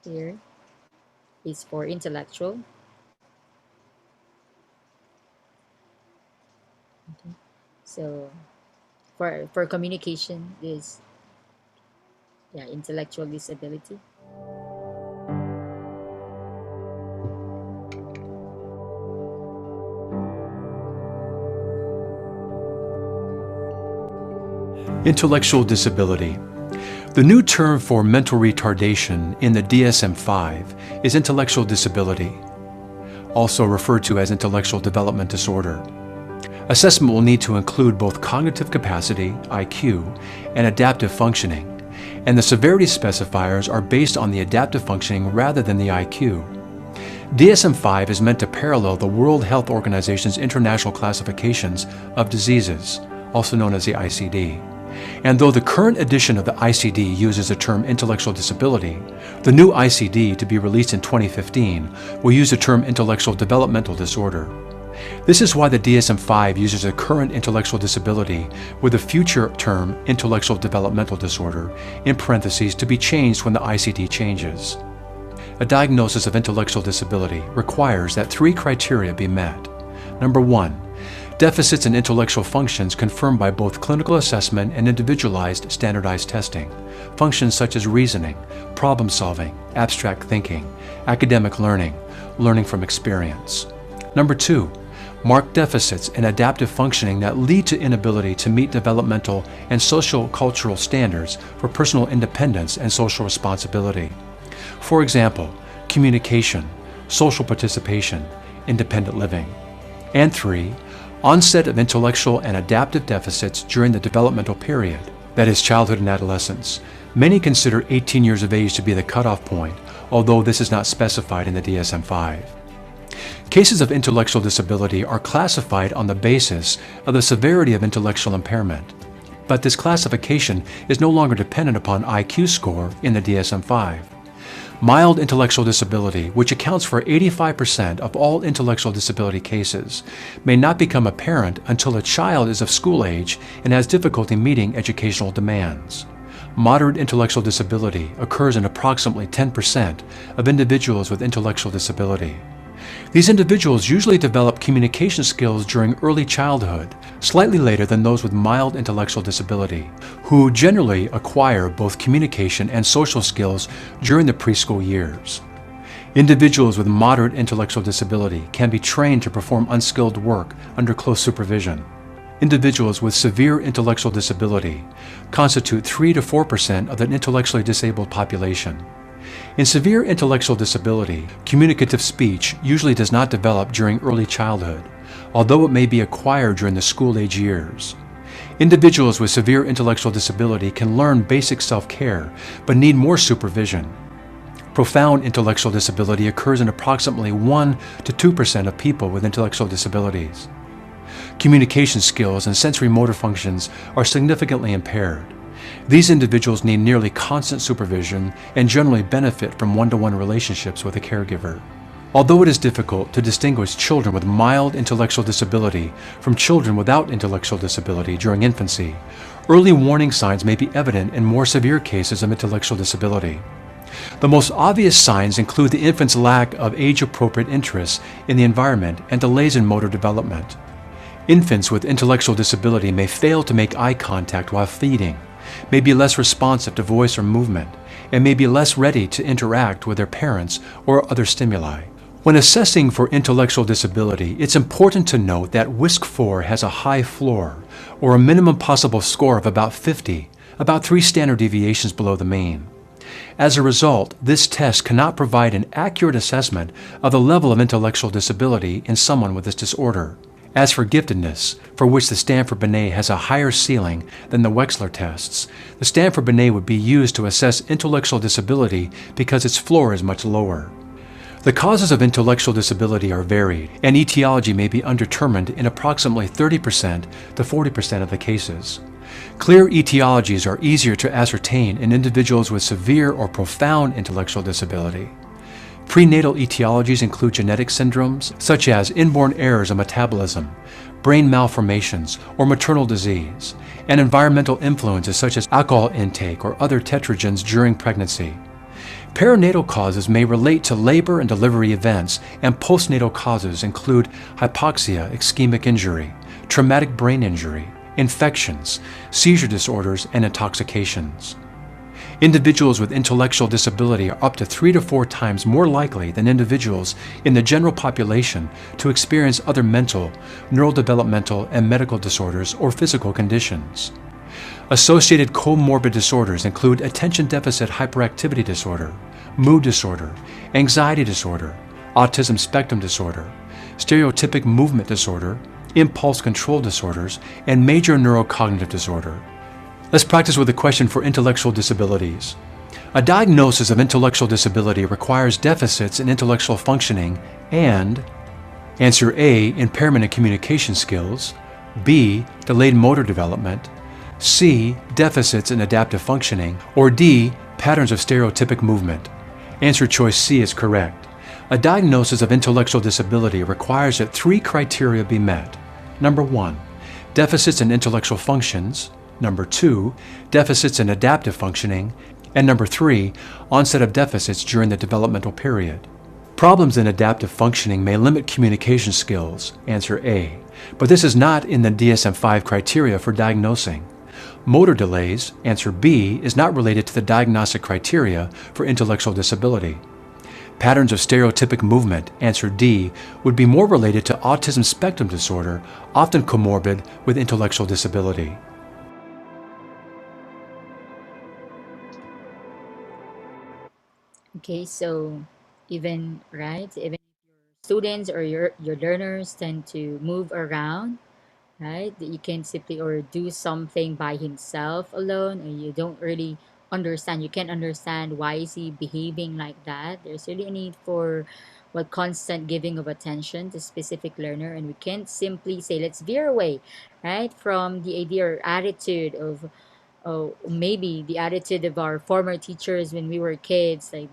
here is for intellectual. Okay. So for communication is, yeah, intellectual disability. Intellectual disability. The new term for mental retardation in the DSM-5 is intellectual disability, also referred to as intellectual development disorder. Assessment will need to include both cognitive capacity, IQ, and adaptive functioning, and the severity specifiers are based on the adaptive functioning rather than the IQ. DSM-5 is meant to parallel the World Health Organization's international classifications of diseases, also known as the ICD. And though the current edition of the ICD uses the term intellectual disability, the new ICD, to be released in 2015, will use the term intellectual developmental disorder. This is why the DSM-5 uses the current intellectual disability with the future term intellectual developmental disorder in parentheses to be changed when the ICD changes. A diagnosis of intellectual disability requires that 3 criteria be met. Number 1, deficits in intellectual functions confirmed by both clinical assessment and individualized standardized testing. Functions such as reasoning, problem solving, abstract thinking, academic learning, learning from experience. Number 2, marked deficits in adaptive functioning that lead to inability to meet developmental and social-cultural standards for personal independence and social responsibility. For example, communication, social participation, independent living. And 3, onset of intellectual and adaptive deficits during the developmental period, that is childhood and adolescence. Many consider 18 years of age to be the cutoff point, although this is not specified in the DSM-5. Cases of intellectual disability are classified on the basis of the severity of intellectual impairment, but this classification is no longer dependent upon IQ score in the DSM-5. Mild intellectual disability, which accounts for 85% of all intellectual disability cases, may not become apparent until a child is of school age and has difficulty meeting educational demands. Moderate intellectual disability occurs in approximately 10% of individuals with intellectual disability. These individuals usually develop communication skills during early childhood, slightly later than those with mild intellectual disability, who generally acquire both communication and social skills during the preschool years. Individuals with moderate intellectual disability can be trained to perform unskilled work under close supervision. Individuals with severe intellectual disability constitute 3 to 4% of the intellectually disabled population. In severe intellectual disability, communicative speech usually does not develop during early childhood, although it may be acquired during the school-age years. Individuals with severe intellectual disability can learn basic self-care, but need more supervision. Profound intellectual disability occurs in approximately 1 to 2% of people with intellectual disabilities. Communication skills and sensory motor functions are significantly impaired. These individuals need nearly constant supervision and generally benefit from one-to-one relationships with a caregiver. Although it is difficult to distinguish children with mild intellectual disability from children without intellectual disability during infancy, early warning signs may be evident in more severe cases of intellectual disability. The most obvious signs include the infant's lack of age-appropriate interest in the environment and delays in motor development. Infants with intellectual disability may fail to make eye contact while feeding, may be less responsive to voice or movement, and may be less ready to interact with their parents or other stimuli. When assessing for intellectual disability, it's important to note that WISC-4 has a high floor, or a minimum possible score of about 50, about 3 standard deviations below the mean. As a result, this test cannot provide an accurate assessment of the level of intellectual disability in someone with this disorder. As for giftedness, for which the Stanford-Binet has a higher ceiling than the Wechsler tests, the Stanford-Binet would be used to assess intellectual disability because its floor is much lower. The causes of intellectual disability are varied, and etiology may be undetermined in approximately 30% to 40% of the cases. Clear etiologies are easier to ascertain in individuals with severe or profound intellectual disability. Prenatal etiologies include genetic syndromes, such as inborn errors of metabolism, brain malformations, or maternal disease, and environmental influences such as alcohol intake or other tetragens during pregnancy. Perinatal causes may relate to labor and delivery events, and postnatal causes include hypoxia, ischemic injury, traumatic brain injury, infections, seizure disorders, and intoxications. Individuals with intellectual disability are up to 3 to 4 times more likely than individuals in the general population to experience other mental, neurodevelopmental, and medical disorders or physical conditions. Associated comorbid disorders include attention deficit hyperactivity disorder, mood disorder, anxiety disorder, autism spectrum disorder, stereotypic movement disorder, impulse control disorders, and major neurocognitive disorder. Let's practice with a question for intellectual disabilities. A diagnosis of intellectual disability requires deficits in intellectual functioning and answer A, impairment in communication skills, B, delayed motor development, C, deficits in adaptive functioning, or D, patterns of stereotypic movement. Answer choice C is correct. A diagnosis of intellectual disability requires that 3 criteria be met. Number 1, deficits in intellectual functions. Number 2, deficits in adaptive functioning. And number 3, onset of deficits during the developmental period. Problems in adaptive functioning may limit communication skills. Answer A. But this is not in the DSM-5 criteria for diagnosing. Motor delays, answer B, is not related to the diagnostic criteria for intellectual disability. Patterns of stereotypic movement, answer D, would be more related to autism spectrum disorder, often comorbid with intellectual disability. Okay, so even students or your learners tend to move around, right? That you can simply or do something by himself alone, and you don't really understand. You can't understand why is he behaving like that. There's really a need for what constant giving of attention to specific learner, and we can't simply say let's veer away, right, from the idea or attitude of maybe the attitude of our former teachers when we were kids, like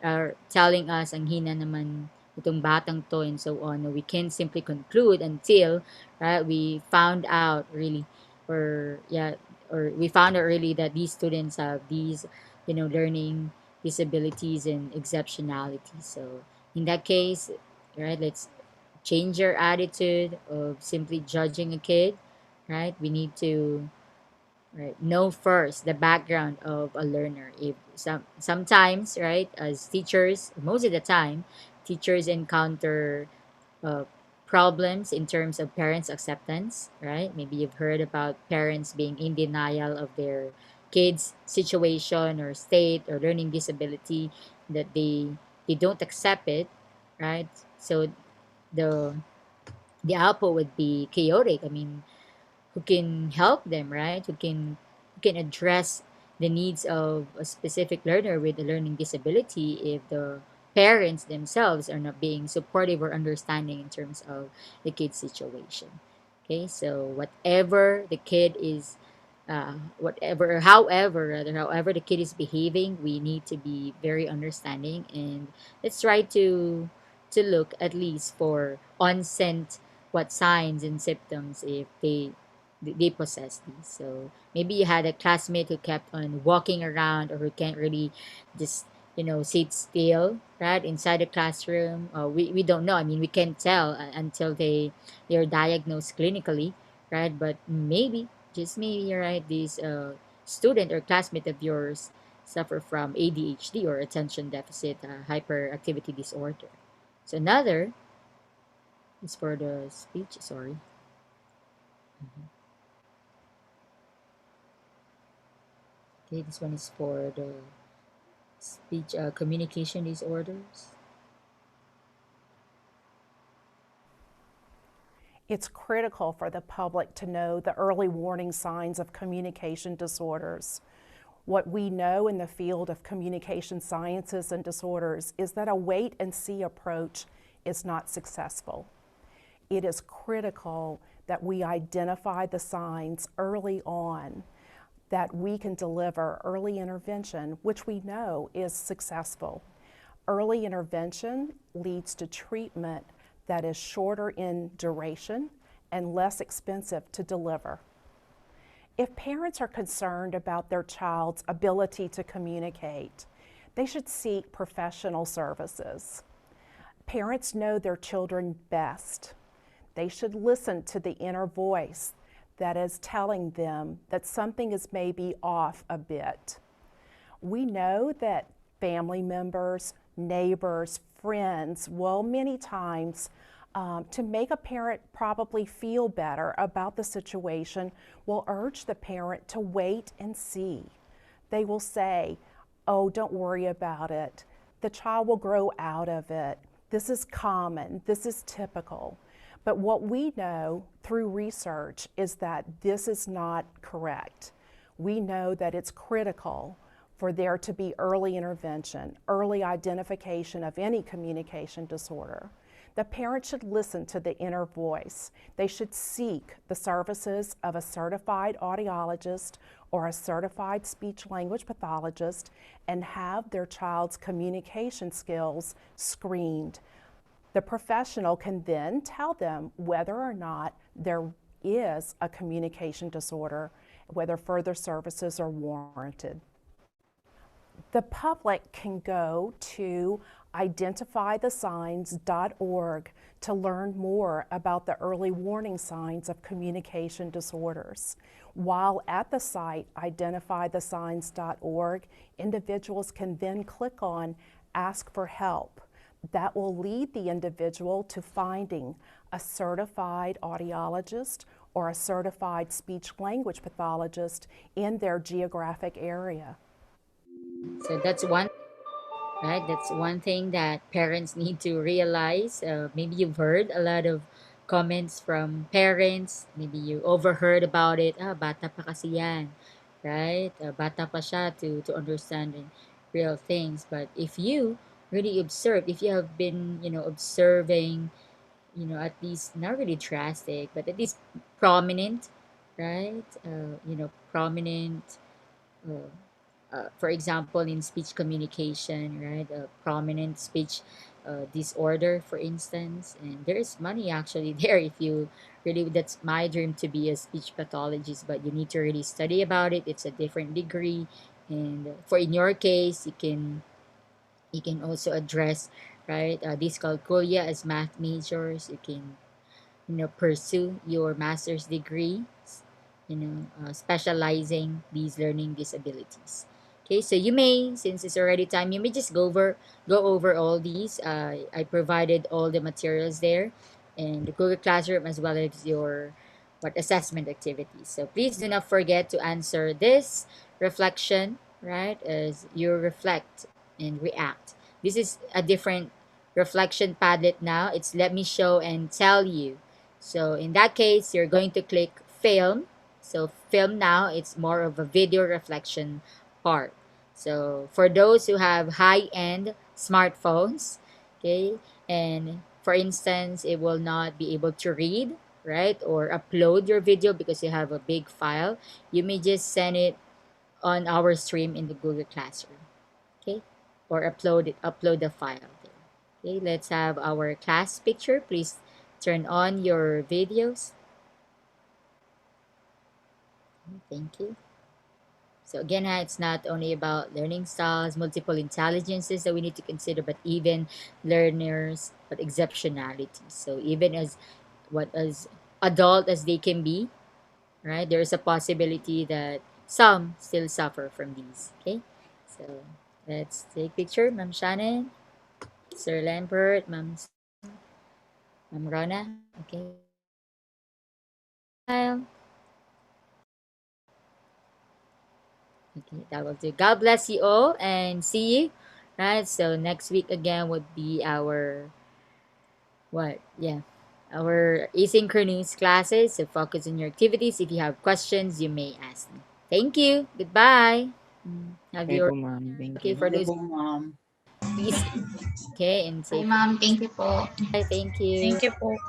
are telling us ang hina naman itong batang to and so on. No, we can't simply conclude until right we found out really or yeah or we found out really that these students have these learning disabilities and exceptionalities. So in that case, right, let's change your attitude of simply judging a kid, right? We need to right know first the background of a learner. If sometimes, right, as teachers, most of the time teachers encounter uh, problems in terms of parents acceptance, right? Maybe you've heard about parents being in denial of their kids situation or state or learning disability, that they don't accept it, right? So the the output would be chaotic. I mean, who can help them, right? Who can address the needs of a specific learner with a learning disability if the parents themselves are not being supportive or understanding in terms of the kid's situation. Okay, so whatever the kid is, however the kid is behaving, we need to be very understanding, and let's try to look at least for onset, what signs and symptoms if they possess these. So maybe you had a classmate who kept on walking around, or who can't really just sit still, right, inside the classroom. We don't know. I mean, we can't tell until they're diagnosed clinically, right? But maybe, just maybe, you're right, this student or classmate of yours suffer from ADHD, or attention deficit hyperactivity disorder. So another is for the speech. Sorry. Mhm. Okay, this one is for the speech communication disorders. It's critical for the public to know the early warning signs of communication disorders. What we know in the field of communication sciences and disorders is that a wait and see approach is not successful. It is critical that we identify the signs early on, that we can deliver early intervention, which we know is successful. Early intervention leads to treatment that is shorter in duration and less expensive to deliver. If parents are concerned about their child's ability to communicate, they should seek professional services. Parents know their children best. They should listen to the inner voice that is telling them that something is maybe off a bit. We know that family members, neighbors, friends will many times, to make a parent probably feel better about the situation, will urge the parent to wait and see. They will say, oh, don't worry about it. The child will grow out of it. This is common. This is typical. But what we know through research is that this is not correct. We know that it's critical for there to be early intervention, early identification of any communication disorder. The parent should listen to the inner voice. They should seek the services of a certified audiologist or a certified speech language pathologist and have their child's communication skills screened. The professional can then tell them whether or not there is a communication disorder, whether further services are warranted. The public can go to identifythesigns.org to learn more about the early warning signs of communication disorders. While at the site identifythesigns.org, individuals can then click on Ask for Help. That will lead the individual to finding a certified audiologist or a certified speech language pathologist in their geographic area. So that's one, right? That's one thing that parents need to realize. Maybe you've heard a lot of comments from parents. Maybe you overheard about it. Bata pa kasi yan, right? Bata pa siya to understand the real things. But if you really observe, if you have been, observing, at least not really drastic, but at least prominent, right? Prominent. Uh, for example, in speech communication, right? A prominent speech disorder, for instance, and there's money actually there if you really. That's my dream, to be a speech pathologist, but you need to really study about it. It's a different degree, and for in your case, you can also address, right, dyscalculia as math majors. You can pursue your master's degree, specializing these learning disabilities. Okay, so you may, since it's already time, you may just go over all these. I provided all the materials there, and the Google Classroom, as well as your assessment activities. So please do not forget to answer this reflection, right, as you reflect and react. This is a different reflection Padlet now. It's let me show and tell you. So in that case, you're going to click film. So film now, it's more of a video reflection part. So for those who have high-end smartphones, okay, and for instance, it will not be able to read, right, or upload your video because you have a big file, you may just send it on our stream in the Google Classroom, okay, or upload the file there. Okay, let's have our class picture. Please turn on your videos. Thank you. So again, it's not only about learning styles, multiple intelligences that we need to consider, but even learners, but exceptionalities. So even as adult as they can be, right? There is a possibility that some still suffer from these. Okay, so let's take picture, Ma'am Shannon, Sir Lambert, Ma'am Susan, Ma'am Rona. Okay, smile. Okay, that will do. God bless you all and see you. Right. So next week again would be our what? Yeah. Our asynchronous classes. So focus on your activities. If you have questions, you may ask me. Thank you. Goodbye. Have Okay your po, ma'am. Thank okay you. for Thank you those po, ma'am. please okay and Bye, safe. ma'am. Thank you po. Bye. Thank you. Thank you po.